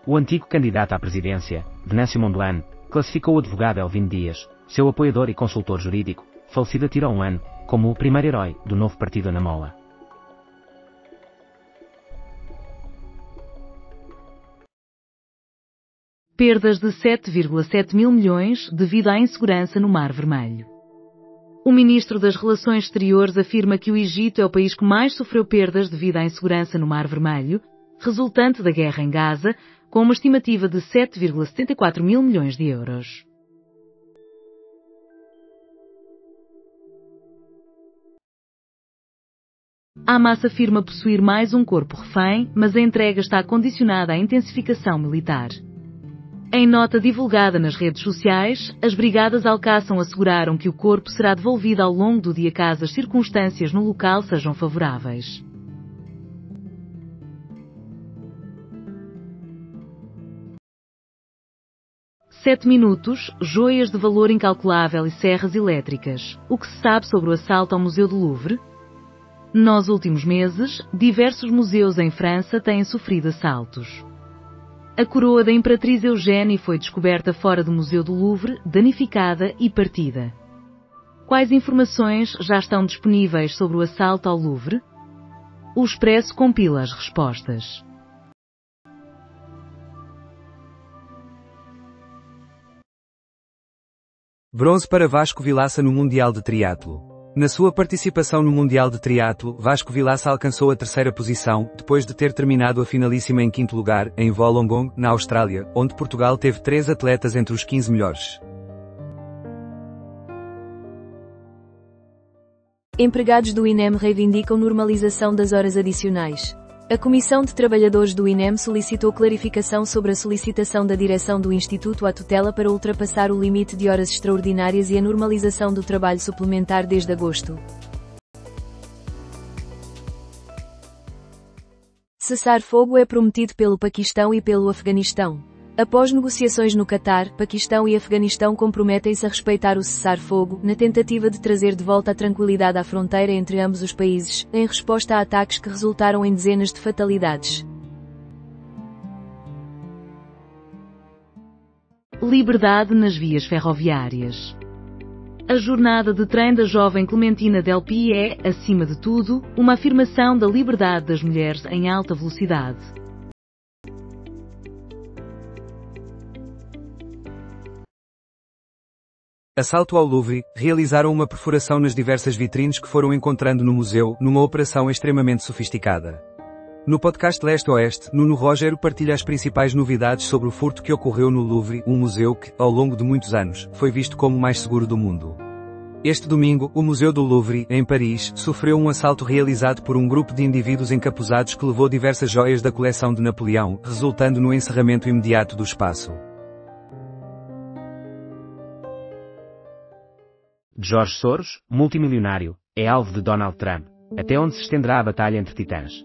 O antigo candidato à presidência, Venâncio Mondlane, classificou o advogado Alvino Dias, seu apoiador e consultor jurídico, falecido a tiro há um ano, como o primeiro herói do novo partido Anamola. Perdas de 7,7 mil milhões devido à insegurança no Mar Vermelho. O ministro das Relações Exteriores afirma que o Egito é o país que mais sofreu perdas devido à insegurança no Mar Vermelho, resultante da guerra em Gaza, com uma estimativa de 7,74 mil milhões de euros. Hamas afirma possuir mais um corpo refém, mas a entrega está condicionada à intensificação militar. Em nota divulgada nas redes sociais, as brigadas Al-Qassam asseguraram que o corpo será devolvido ao longo do dia caso as circunstâncias no local sejam favoráveis. Sete minutos, joias de valor incalculável e serras elétricas. O que se sabe sobre o assalto ao Museu do Louvre? Nos últimos meses, diversos museus em França têm sofrido assaltos. A coroa da Imperatriz Eugénie foi descoberta fora do Museu do Louvre, danificada e partida. Quais informações já estão disponíveis sobre o assalto ao Louvre? O Expresso compila as respostas. Bronze para Vasco Vilaça no Mundial de Triatlo. Na sua participação no Mundial de Triatlo, Vasco Vilaça alcançou a terceira posição, depois de ter terminado a finalíssima em quinto lugar, em Wollongong, na Austrália, onde Portugal teve 3 atletas entre os 15 melhores. Empregados do INEM reivindicam normalização das horas adicionais. A Comissão de Trabalhadores do INEM solicitou clarificação sobre a solicitação da direção do Instituto à tutela para ultrapassar o limite de horas extraordinárias e a normalização do trabalho suplementar desde agosto. Cessar-fogo é prometido pelo Paquistão e pelo Afeganistão. Após negociações no Catar, Paquistão e Afeganistão comprometem-se a respeitar o cessar-fogo, na tentativa de trazer de volta a tranquilidade à fronteira entre ambos os países, em resposta a ataques que resultaram em dezenas de fatalidades. Liberdade nas vias ferroviárias. A jornada de trem da jovem Clementina Delpy é, acima de tudo, uma afirmação da liberdade das mulheres em alta velocidade. Assalto ao Louvre, realizaram uma perfuração nas diversas vitrines que foram encontrando no museu, numa operação extremamente sofisticada. No podcast Leste-Oeste, Nuno Rogério partilha as principais novidades sobre o furto que ocorreu no Louvre, um museu que, ao longo de muitos anos, foi visto como o mais seguro do mundo. Este domingo, o Museu do Louvre, em Paris, sofreu um assalto realizado por um grupo de indivíduos encapuzados que levou diversas joias da coleção de Napoleão, resultando no encerramento imediato do espaço. George Soros, multimilionário, é alvo de Donald Trump, até onde se estenderá a batalha entre titãs.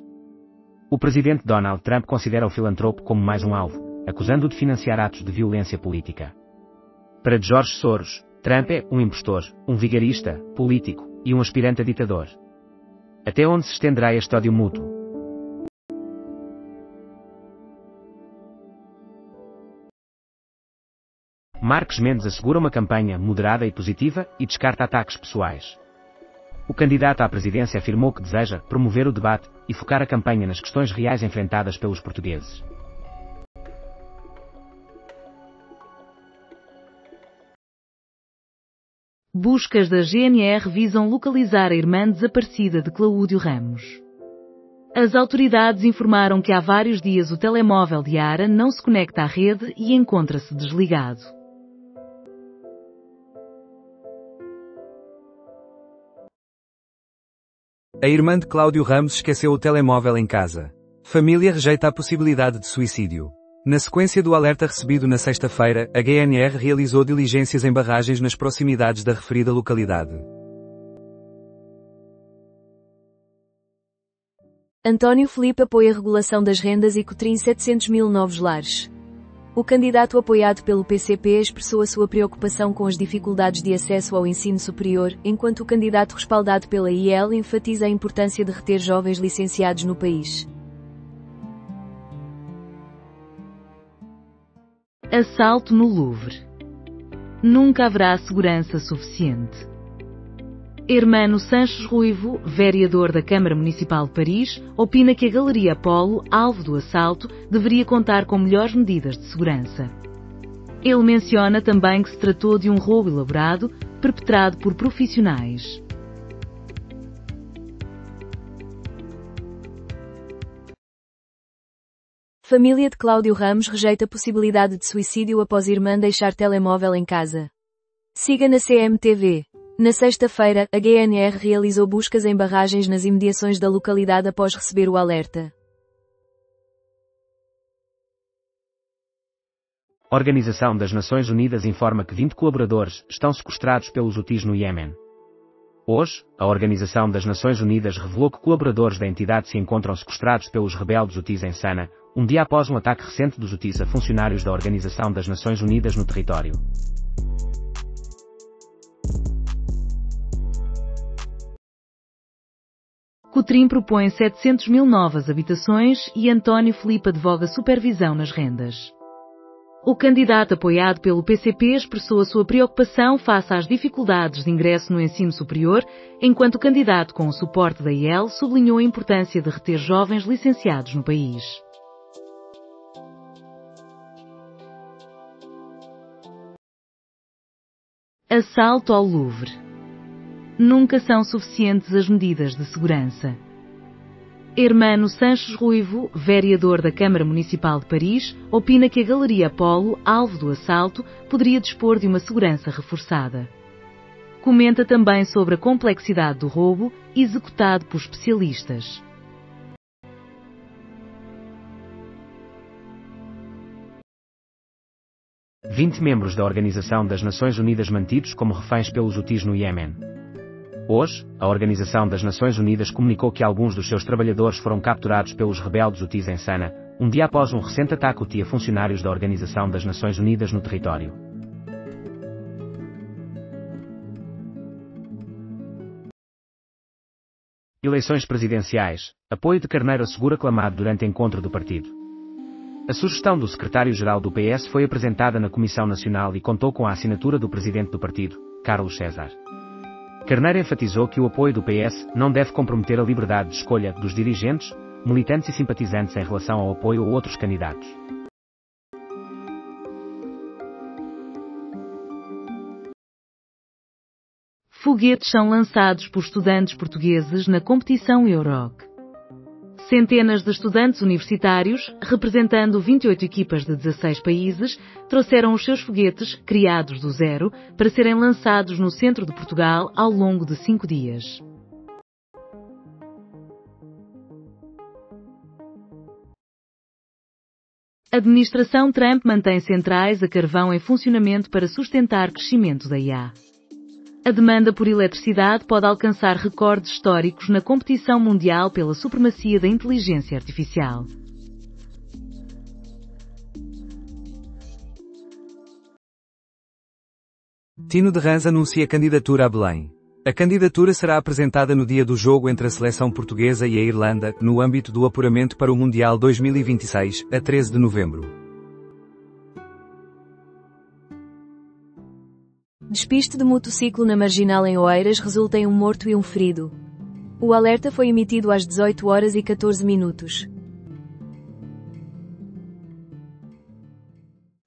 O presidente Donald Trump considera o filantropo como mais um alvo, acusando-o de financiar atos de violência política. Para George Soros, Trump é um impostor, um vigarista, político e um aspirante a ditador. Até onde se estenderá este ódio mútuo? Marques Mendes assegura uma campanha moderada e positiva e descarta ataques pessoais. O candidato à presidência afirmou que deseja promover o debate e focar a campanha nas questões reais enfrentadas pelos portugueses. Buscas da GNR visam localizar a irmã desaparecida de Cláudio Ramos. As autoridades informaram que há vários dias o telemóvel de Ara não se conecta à rede e encontra-se desligado. A irmã de Cláudio Ramos esqueceu o telemóvel em casa. Família rejeita a possibilidade de suicídio. Na sequência do alerta recebido na sexta-feira, a GNR realizou diligências em barragens nas proximidades da referida localidade. António Filipe apoia a regulação das rendas e Cotrim 700 mil novos lares. O candidato apoiado pelo PCP expressou a sua preocupação com as dificuldades de acesso ao ensino superior, enquanto o candidato respaldado pela IEL enfatiza a importância de reter jovens licenciados no país. Assalto no Louvre. Nunca haverá segurança suficiente. Hermano Sanches Ruivo, vereador da Câmara Municipal de Paris, opina que a Galeria Apolo, alvo do assalto, deveria contar com melhores medidas de segurança. Ele menciona também que se tratou de um roubo elaborado, perpetrado por profissionais. Família de Cláudio Ramos rejeita a possibilidade de suicídio após irmã deixar telemóvel em casa. Siga na CMTV. Na sexta-feira, a GNR realizou buscas em barragens nas imediações da localidade após receber o alerta. A Organização das Nações Unidas informa que 20 colaboradores estão sequestrados pelos Houthis no Iêmen. Hoje, a Organização das Nações Unidas revelou que colaboradores da entidade se encontram sequestrados pelos rebeldes Houthis em Sana, um dia após um ataque recente dos Houthis a funcionários da Organização das Nações Unidas no território. Cotrim propõe 700 mil novas habitações e António Filipe advoga supervisão nas rendas. O candidato apoiado pelo PCP expressou a sua preocupação face às dificuldades de ingresso no ensino superior, enquanto o candidato com o suporte da IEL sublinhou a importância de reter jovens licenciados no país. Assalto ao Louvre. Nunca são suficientes as medidas de segurança. Hermano Sanches Ruivo, vereador da Câmara Municipal de Paris, opina que a Galeria Apolo, alvo do assalto, poderia dispor de uma segurança reforçada. Comenta também sobre a complexidade do roubo, executado por especialistas. – 20 membros da Organização das Nações Unidas mantidos como reféns pelos Houthis no Iêmen. Hoje, a Organização das Nações Unidas comunicou que alguns dos seus trabalhadores foram capturados pelos rebeldes Houthis em Sana, um dia após um recente ataque Houthi a funcionários da Organização das Nações Unidas no território. Eleições presidenciais. Apoio de Carneiro Seguro aclamado durante encontro do partido. A sugestão do secretário-geral do PS foi apresentada na Comissão Nacional e contou com a assinatura do presidente do partido, Carlos César. Carneiro enfatizou que o apoio do PS não deve comprometer a liberdade de escolha dos dirigentes, militantes e simpatizantes em relação ao apoio a outros candidatos. Foguetes são lançados por estudantes portugueses na competição Euroc. Centenas de estudantes universitários, representando 28 equipas de 16 países, trouxeram os seus foguetes, criados do zero, para serem lançados no centro de Portugal ao longo de 5 dias. A administração Trump mantém centrais a carvão em funcionamento para sustentar crescimento da IA. A demanda por eletricidade pode alcançar recordes históricos na competição mundial pela supremacia da inteligência artificial. Tino de Rãs anuncia candidatura a Belém. A candidatura será apresentada no dia do jogo entre a seleção portuguesa e a Irlanda, no âmbito do apuramento para o Mundial 2026, a 13 de novembro. Despiste de motociclo na Marginal em Oeiras resulta em um morto e um ferido. O alerta foi emitido às 18 horas e 14 minutos.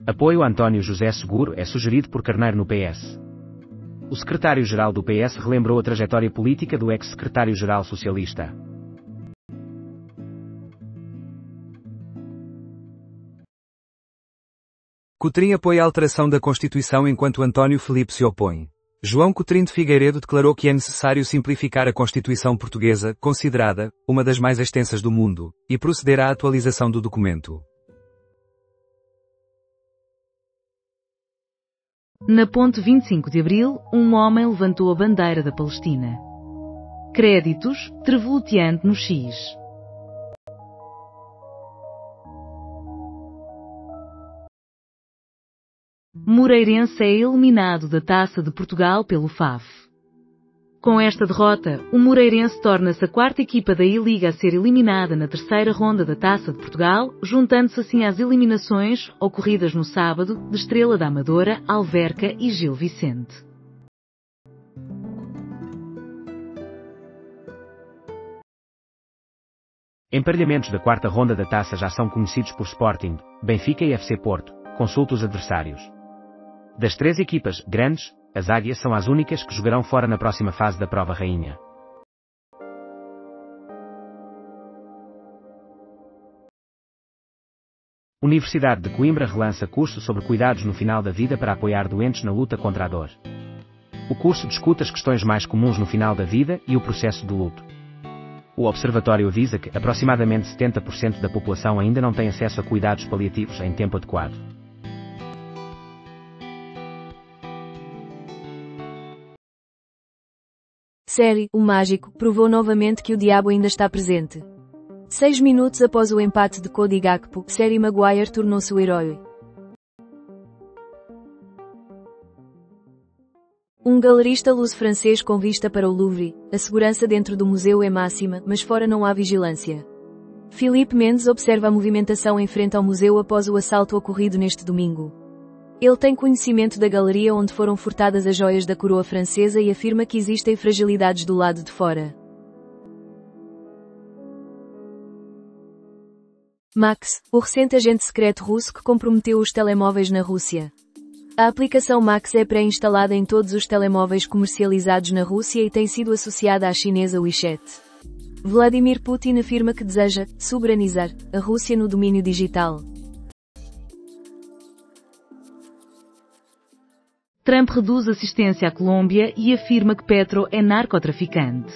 Apoio a António José Seguro é sugerido por Carneiro no PS. O secretário-geral do PS relembrou a trajetória política do ex-secretário-geral socialista. Cotrim apoia a alteração da Constituição enquanto António Filipe se opõe. João Cotrim de Figueiredo declarou que é necessário simplificar a Constituição portuguesa, considerada uma das mais extensas do mundo, e proceder à atualização do documento. Na ponte 25 de Abril, um homem levantou a bandeira da Palestina. Créditos, Trevolutiante no X. Moreirense é eliminado da Taça de Portugal pelo FAF. Com esta derrota, o Moreirense torna-se a quarta equipa da I-Liga a ser eliminada na terceira ronda da Taça de Portugal, juntando-se assim às eliminações ocorridas no sábado de Estrela da Amadora, Alverca e Gil Vicente. Emparelhamentos da quarta ronda da taça já são conhecidos por Sporting, Benfica e FC Porto. Consulte os adversários. Das 3 equipas grandes, as Águias são as únicas que jogarão fora na próxima fase da Prova Rainha. Universidade de Coimbra relança curso sobre cuidados no final da vida para apoiar doentes na luta contra a dor. O curso discute as questões mais comuns no final da vida e o processo de luto. O Observatório avisa que aproximadamente 70% da população ainda não tem acesso a cuidados paliativos em tempo adequado. Série O Mágico provou novamente que o diabo ainda está presente. 6 minutos após o empate de Cody Gakpo, Harry Maguire tornou-se o herói. Um galerista luso-francês com vista para o Louvre. A segurança dentro do museu é máxima, mas fora não há vigilância. Filipe Mendes observa a movimentação em frente ao museu após o assalto ocorrido neste domingo. Ele tem conhecimento da galeria onde foram furtadas as joias da coroa francesa e afirma que existem fragilidades do lado de fora. Max, o recente agente secreto russo que comprometeu os telemóveis na Rússia. A aplicação Max é pré-instalada em todos os telemóveis comercializados na Rússia e tem sido associada à chinesa WeChat. Vladimir Putin afirma que deseja soberanizar a Rússia no domínio digital. Trump reduz assistência à Colômbia e afirma que Petro é narcotraficante.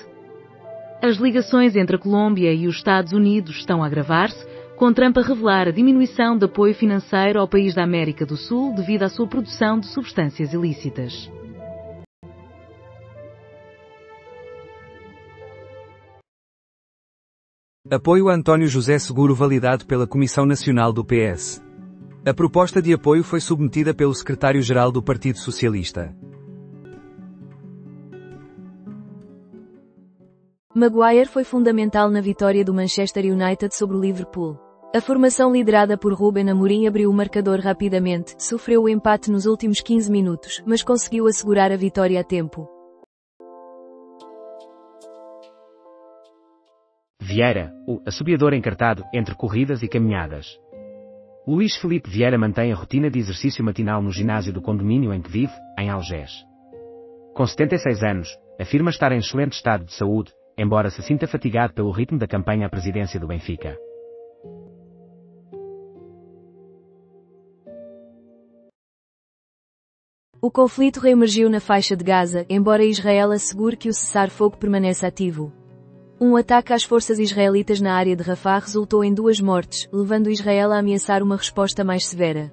As ligações entre a Colômbia e os Estados Unidos estão a agravar-se, com Trump a revelar a diminuição de apoio financeiro ao país da América do Sul devido à sua produção de substâncias ilícitas. Apoio a António José Seguro validado pela Comissão Nacional do PS. A proposta de apoio foi submetida pelo secretário-geral do Partido Socialista. Maguire foi fundamental na vitória do Manchester United sobre o Liverpool. A formação liderada por Ruben Amorim abriu o marcador rapidamente, sofreu o empate nos últimos 15 minutos, mas conseguiu assegurar a vitória a tempo. Vieira, o assobiador encartado entre corridas e caminhadas. Luís Filipe Vieira mantém a rotina de exercício matinal no ginásio do condomínio em que vive, em Algés. Com 76 anos, afirma estar em excelente estado de saúde, embora se sinta fatigado pelo ritmo da campanha à presidência do Benfica. O conflito reemergiu na faixa de Gaza, embora Israel assegure que o cessar-fogo permanece ativo. Um ataque às forças israelitas na área de Rafah resultou em 2 mortes, levando Israel a ameaçar uma resposta mais severa.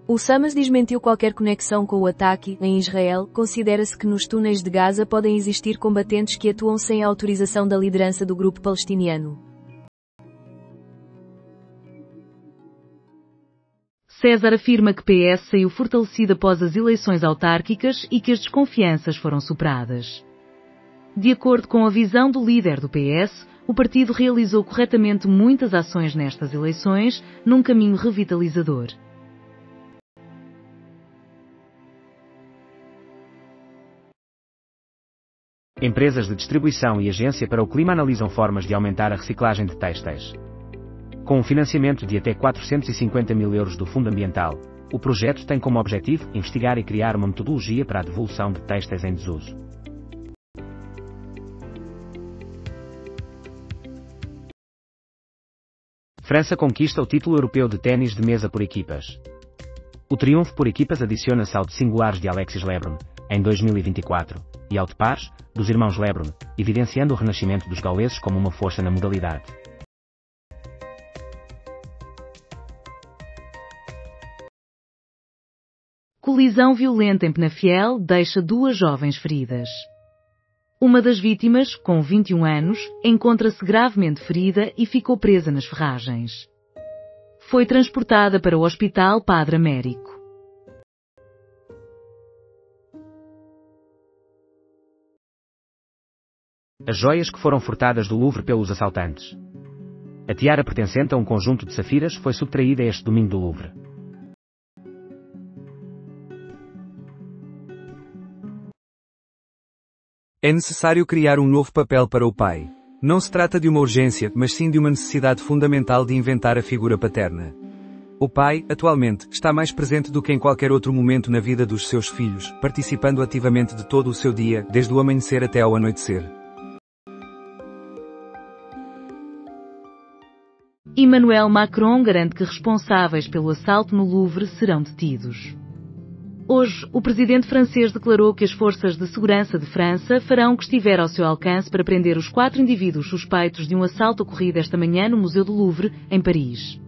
O Hamas desmentiu qualquer conexão com o ataque. Em Israel, considera-se que nos túneis de Gaza podem existir combatentes que atuam sem a autorização da liderança do grupo palestiniano. César afirma que PS saiu fortalecido após as eleições autárquicas e que as desconfianças foram superadas. De acordo com a visão do líder do PS, o partido realizou corretamente muitas ações nestas eleições, num caminho revitalizador. Empresas de distribuição e agência para o clima analisam formas de aumentar a reciclagem de têxteis. Com um financiamento de até 450 mil euros do Fundo Ambiental, o projeto tem como objetivo investigar e criar uma metodologia para a devolução de têxteis em desuso. França conquista o título europeu de ténis de mesa por equipas. O triunfo por equipas adiciona-se ao de singulares de Alexis Lebrun, em 2024, e ao de pares, dos irmãos Lebrun, evidenciando o renascimento dos gauleses como uma força na modalidade. Colisão violenta em Penafiel deixa 2 jovens feridas. Uma das vítimas, com 21 anos, encontra-se gravemente ferida e ficou presa nas ferragens. Foi transportada para o Hospital Padre Américo. As joias que foram furtadas do Louvre pelos assaltantes. A tiara pertencente a um conjunto de safiras foi subtraída este domingo do Louvre. É necessário criar um novo papel para o pai. Não se trata de uma urgência, mas sim de uma necessidade fundamental de inventar a figura paterna. O pai, atualmente, está mais presente do que em qualquer outro momento na vida dos seus filhos, participando ativamente de todo o seu dia, desde o amanhecer até ao anoitecer. Emmanuel Macron garante que responsáveis pelo assalto no Louvre serão detidos. Hoje, o presidente francês declarou que as forças de segurança de França farão o que estiver ao seu alcance para prender os 4 indivíduos suspeitos de um assalto ocorrido esta manhã no Museu do Louvre, em Paris.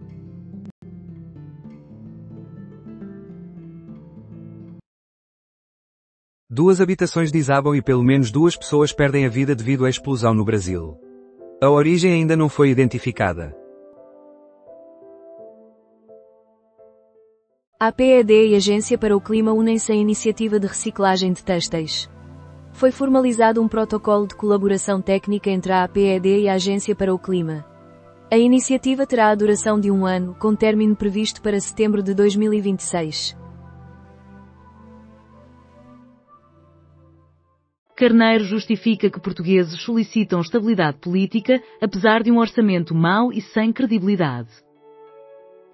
Duas habitações desabam e pelo menos 2 pessoas perdem a vida devido à explosão no Brasil. A origem ainda não foi identificada. A APED e a Agência para o Clima unem-se à iniciativa de reciclagem de têxteis. Foi formalizado um protocolo de colaboração técnica entre a APED e a Agência para o Clima. A iniciativa terá a duração de 1 ano, com término previsto para setembro de 2026. Carneiro justifica que portugueses solicitam estabilidade política, apesar de um orçamento mau e sem credibilidade.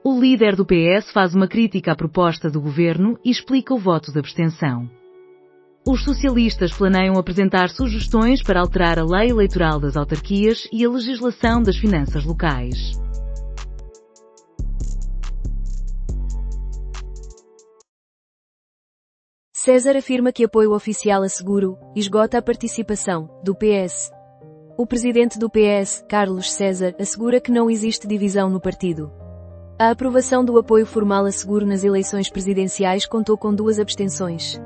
O líder do PS faz uma crítica à proposta do governo e explica o voto de abstenção. Os socialistas planeiam apresentar sugestões para alterar a lei eleitoral das autarquias e a legislação das finanças locais. César afirma que apoio oficial a seguro esgota a participação do PS. O presidente do PS, Carlos César, assegura que não existe divisão no partido. A aprovação do apoio formal a seguro nas eleições presidenciais contou com 2 abstenções.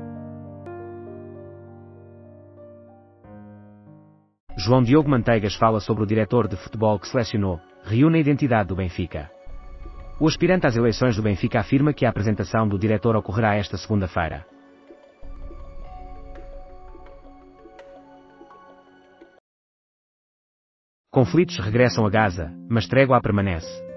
João Diogo Manteigas fala sobre o diretor de futebol que selecionou, reúne a identidade do Benfica. O aspirante às eleições do Benfica afirma que a apresentação do diretor ocorrerá esta segunda-feira. Conflitos regressam a Gaza, mas trégua permanece.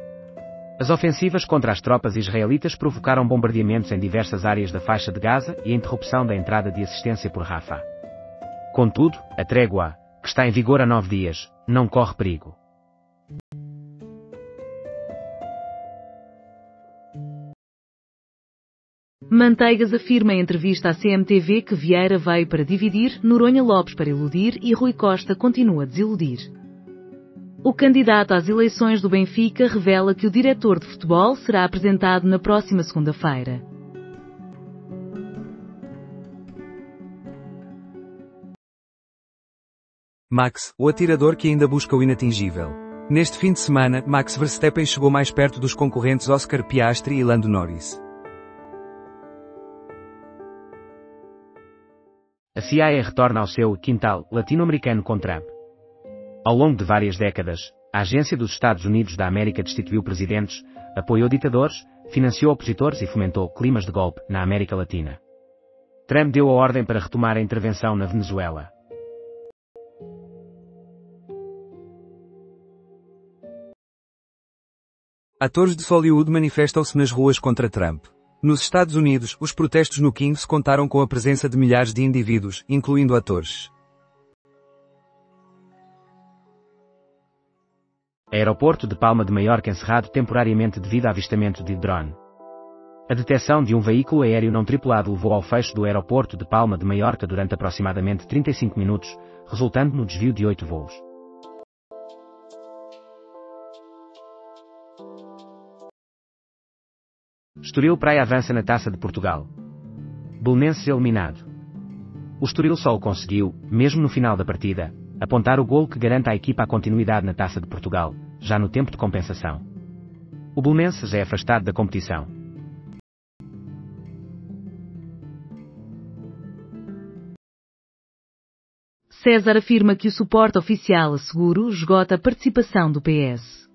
As ofensivas contra as tropas israelitas provocaram bombardeamentos em diversas áreas da faixa de Gaza e a interrupção da entrada de assistência por Rafah. Contudo, a trégua, que está em vigor há 9 dias, não corre perigo. Manteigas afirma em entrevista à CMTV que Vieira veio para dividir, Noronha Lopes para iludir e Rui Costa continua a desiludir. O candidato às eleições do Benfica revela que o diretor de futebol será apresentado na próxima segunda-feira. Max, o atirador que ainda busca o inatingível. Neste fim de semana, Max Verstappen chegou mais perto dos concorrentes Oscar Piastri e Lando Norris. A CIA retorna ao seu quintal latino-americano com Trump. Ao longo de várias décadas, a Agência dos Estados Unidos da América destituiu presidentes, apoiou ditadores, financiou opositores e fomentou climas de golpe na América Latina. Trump deu a ordem para retomar a intervenção na Venezuela. Atores de Hollywood manifestam-se nas ruas contra Trump. Nos Estados Unidos, os protestos no Kings contaram com a presença de milhares de indivíduos, incluindo atores. Aeroporto de Palma de Maiorca encerrado temporariamente devido a avistamento de drone. A detecção de um veículo aéreo não tripulado levou ao fecho do aeroporto de Palma de Maiorca durante aproximadamente 35 minutos, resultando no desvio de 8 voos. Estoril Praia avança na Taça de Portugal. Belenenses eliminado. O Estoril só o conseguiu, mesmo no final da partida, apontar o golo que garante à equipa a continuidade na Taça de Portugal, já no tempo de compensação. O Belenenses é afastado da competição. César afirma que o suporte oficial a seguro esgota a participação do PS.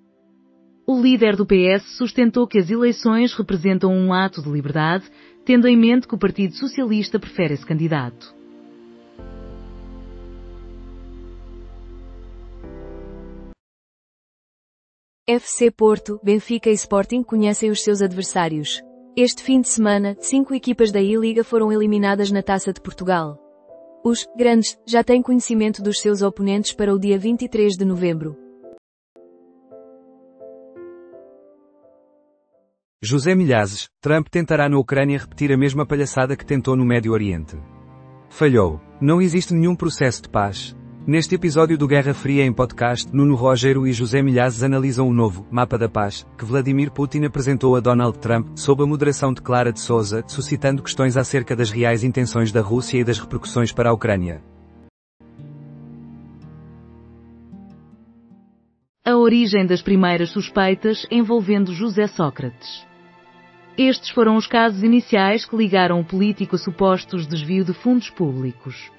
O líder do PS sustentou que as eleições representam um ato de liberdade, tendo em mente que o Partido Socialista prefere esse candidato. FC Porto, Benfica e Sporting conhecem os seus adversários. Este fim de semana, 5 equipas da I-Liga foram eliminadas na Taça de Portugal. Os grandes já têm conhecimento dos seus oponentes para o dia 23 de novembro. José Milhazes, Trump tentará na Ucrânia repetir a mesma palhaçada que tentou no Médio Oriente. Falhou. Não existe nenhum processo de paz. Neste episódio do Guerra Fria em podcast, Nuno Rogério e José Milhazes analisam o novo mapa da paz que Vladimir Putin apresentou a Donald Trump, sob a moderação de Clara de Souza, suscitando questões acerca das reais intenções da Rússia e das repercussões para a Ucrânia. A origem das primeiras suspeitas envolvendo José Sócrates. Estes foram os casos iniciais que ligaram o político a supostos desvio de fundos públicos.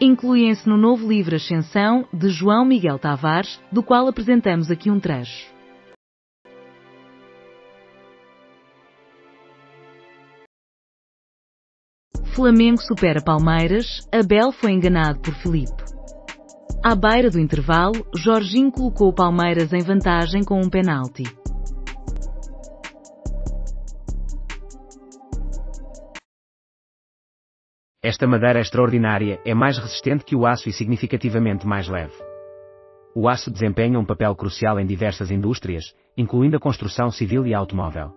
Incluem-se no novo livro Ascensão, de João Miguel Tavares, do qual apresentamos aqui um trecho. Flamengo supera Palmeiras, Abel foi enganado por Filipe. À beira do intervalo, Jorginho colocou o Palmeiras em vantagem com um penalti. Esta madeira extraordinária é mais resistente que o aço e significativamente mais leve. O aço desempenha um papel crucial em diversas indústrias, incluindo a construção civil e automóvel.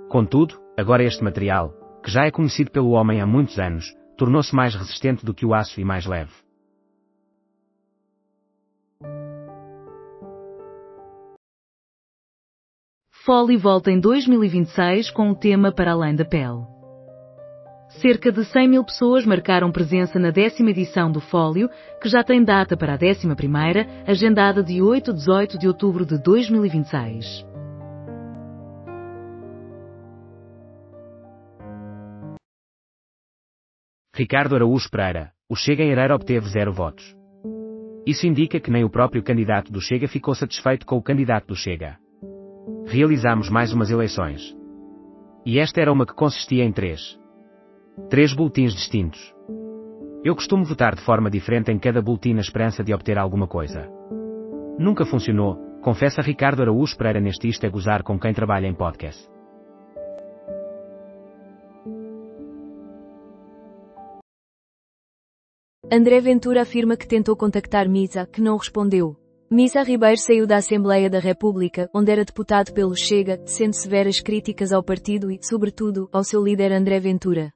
Contudo, agora este material, que já é conhecido pelo homem há muitos anos, tornou-se mais resistente do que o aço e mais leve. Foley volta em 2026 com o tema Para Além da Pele. Cerca de 100 mil pessoas marcaram presença na 10ª edição do Fólio, que já tem data para a 11ª, agendada de 8 a 18 de outubro de 2026. Ricardo Araújo Pereira, o Chega em Ereira obteve 0 votos. Isso indica que nem o próprio candidato do Chega ficou satisfeito com o candidato do Chega. Realizamos mais umas eleições. E esta era uma que consistia em 3 boletins distintos. Eu costumo votar de forma diferente em cada boletim na esperança de obter alguma coisa. Nunca funcionou, confessa Ricardo Araújo Pereira neste Isto é Gozar com quem trabalha em podcast. André Ventura afirma que tentou contactar Misa, que não respondeu. Misa Ribeiro saiu da Assembleia da República, onde era deputado pelo Chega, tecendo severas críticas ao partido e, sobretudo, ao seu líder André Ventura.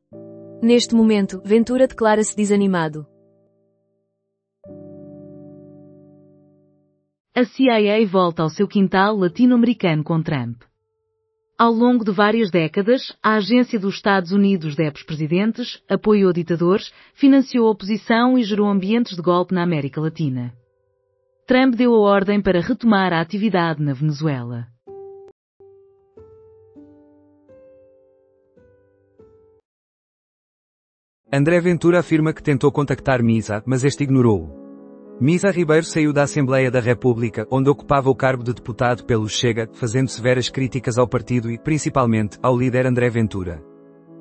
Neste momento, Ventura declara-se desanimado. A CIA volta ao seu quintal latino-americano com Trump. Ao longo de várias décadas, a Agência dos Estados Unidos de Ex-Presidentes apoiou ditadores, financiou a oposição e gerou ambientes de golpe na América Latina. Trump deu a ordem para retomar a atividade na Venezuela. André Ventura afirma que tentou contactar Misa, mas este ignorou-o. Misa Ribeiro saiu da Assembleia da República, onde ocupava o cargo de deputado pelo Chega, fazendo severas críticas ao partido e, principalmente, ao líder André Ventura.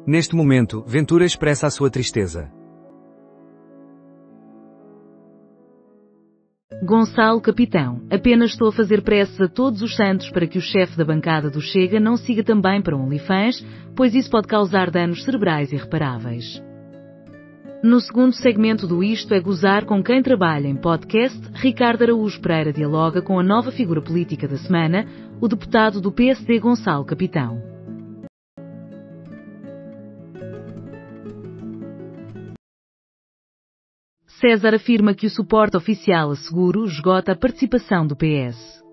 Neste momento, Ventura expressa a sua tristeza. Gonçalo Capitão, apenas estou a fazer preces a todos os santos para que o chefe da bancada do Chega não siga também para o OnlyFans, pois isso pode causar danos cerebrais irreparáveis. No segundo segmento do Isto é Gozar com quem trabalha em podcast, Ricardo Araújo Pereira dialoga com a nova figura política da semana, o deputado do PSD Gonçalo Capitão. César afirma que o suporte oficial a seguro esgota a participação do PS.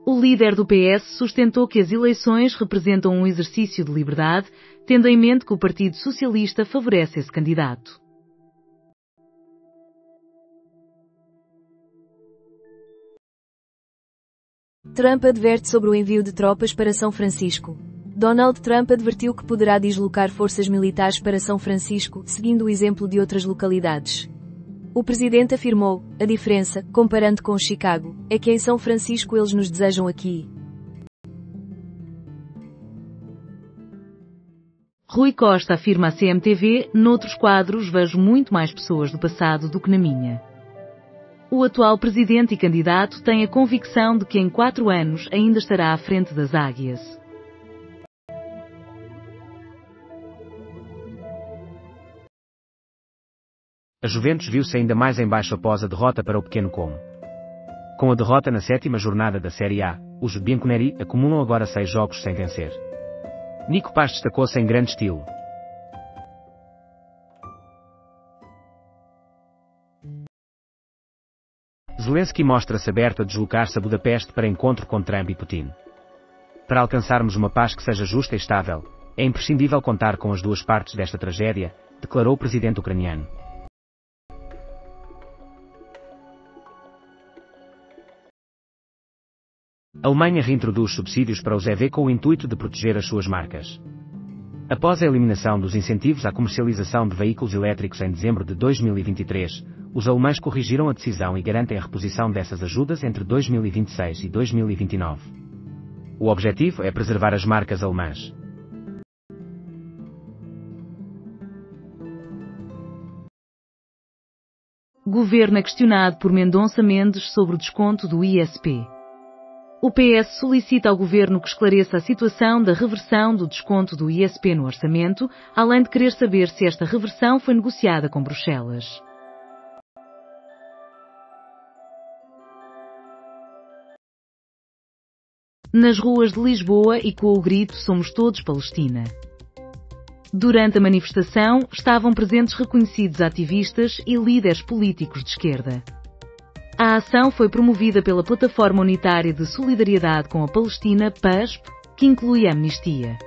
O líder do PS sustentou que as eleições representam um exercício de liberdade, tendo em mente que o Partido Socialista favorece esse candidato. Trump adverte sobre o envio de tropas para São Francisco. Donald Trump advertiu que poderá deslocar forças militares para São Francisco, seguindo o exemplo de outras localidades. O presidente afirmou: a diferença, comparando com Chicago, é que em São Francisco eles nos desejam aqui. Rui Costa afirma à CMTV: noutros quadros vejo muito mais pessoas do passado do que na minha. O atual presidente e candidato tem a convicção de que em 4 anos ainda estará à frente das águias. A Juventus viu-se ainda mais em baixo após a derrota para o Pequeno Como. Com a derrota na 7ª jornada da Série A, os bianconeri acumulam agora 6 jogos sem vencer. Nico Paz destacou-se em grande estilo. Zelensky mostra-se aberto a deslocar-se a Budapeste para encontro com Trump e Putin. Para alcançarmos uma paz que seja justa e estável, é imprescindível contar com as duas partes desta tragédia, declarou o presidente ucraniano. A Alemanha reintroduz subsídios para os EV com o intuito de proteger as suas marcas. Após a eliminação dos incentivos à comercialização de veículos elétricos em dezembro de 2023, os alemães corrigiram a decisão e garantem a reposição dessas ajudas entre 2026 e 2029. O objetivo é preservar as marcas alemãs. Governo é questionado por Mendonça Mendes sobre o desconto do ISP. O PS solicita ao Governo que esclareça a situação da reversão do desconto do ISP no orçamento, além de querer saber se esta reversão foi negociada com Bruxelas. Nas ruas de Lisboa e com o grito "Somos todos Palestina". Durante a manifestação, estavam presentes reconhecidos ativistas e líderes políticos de esquerda. A ação foi promovida pela Plataforma Unitária de Solidariedade com a Palestina, PASP, que inclui a Amnistia.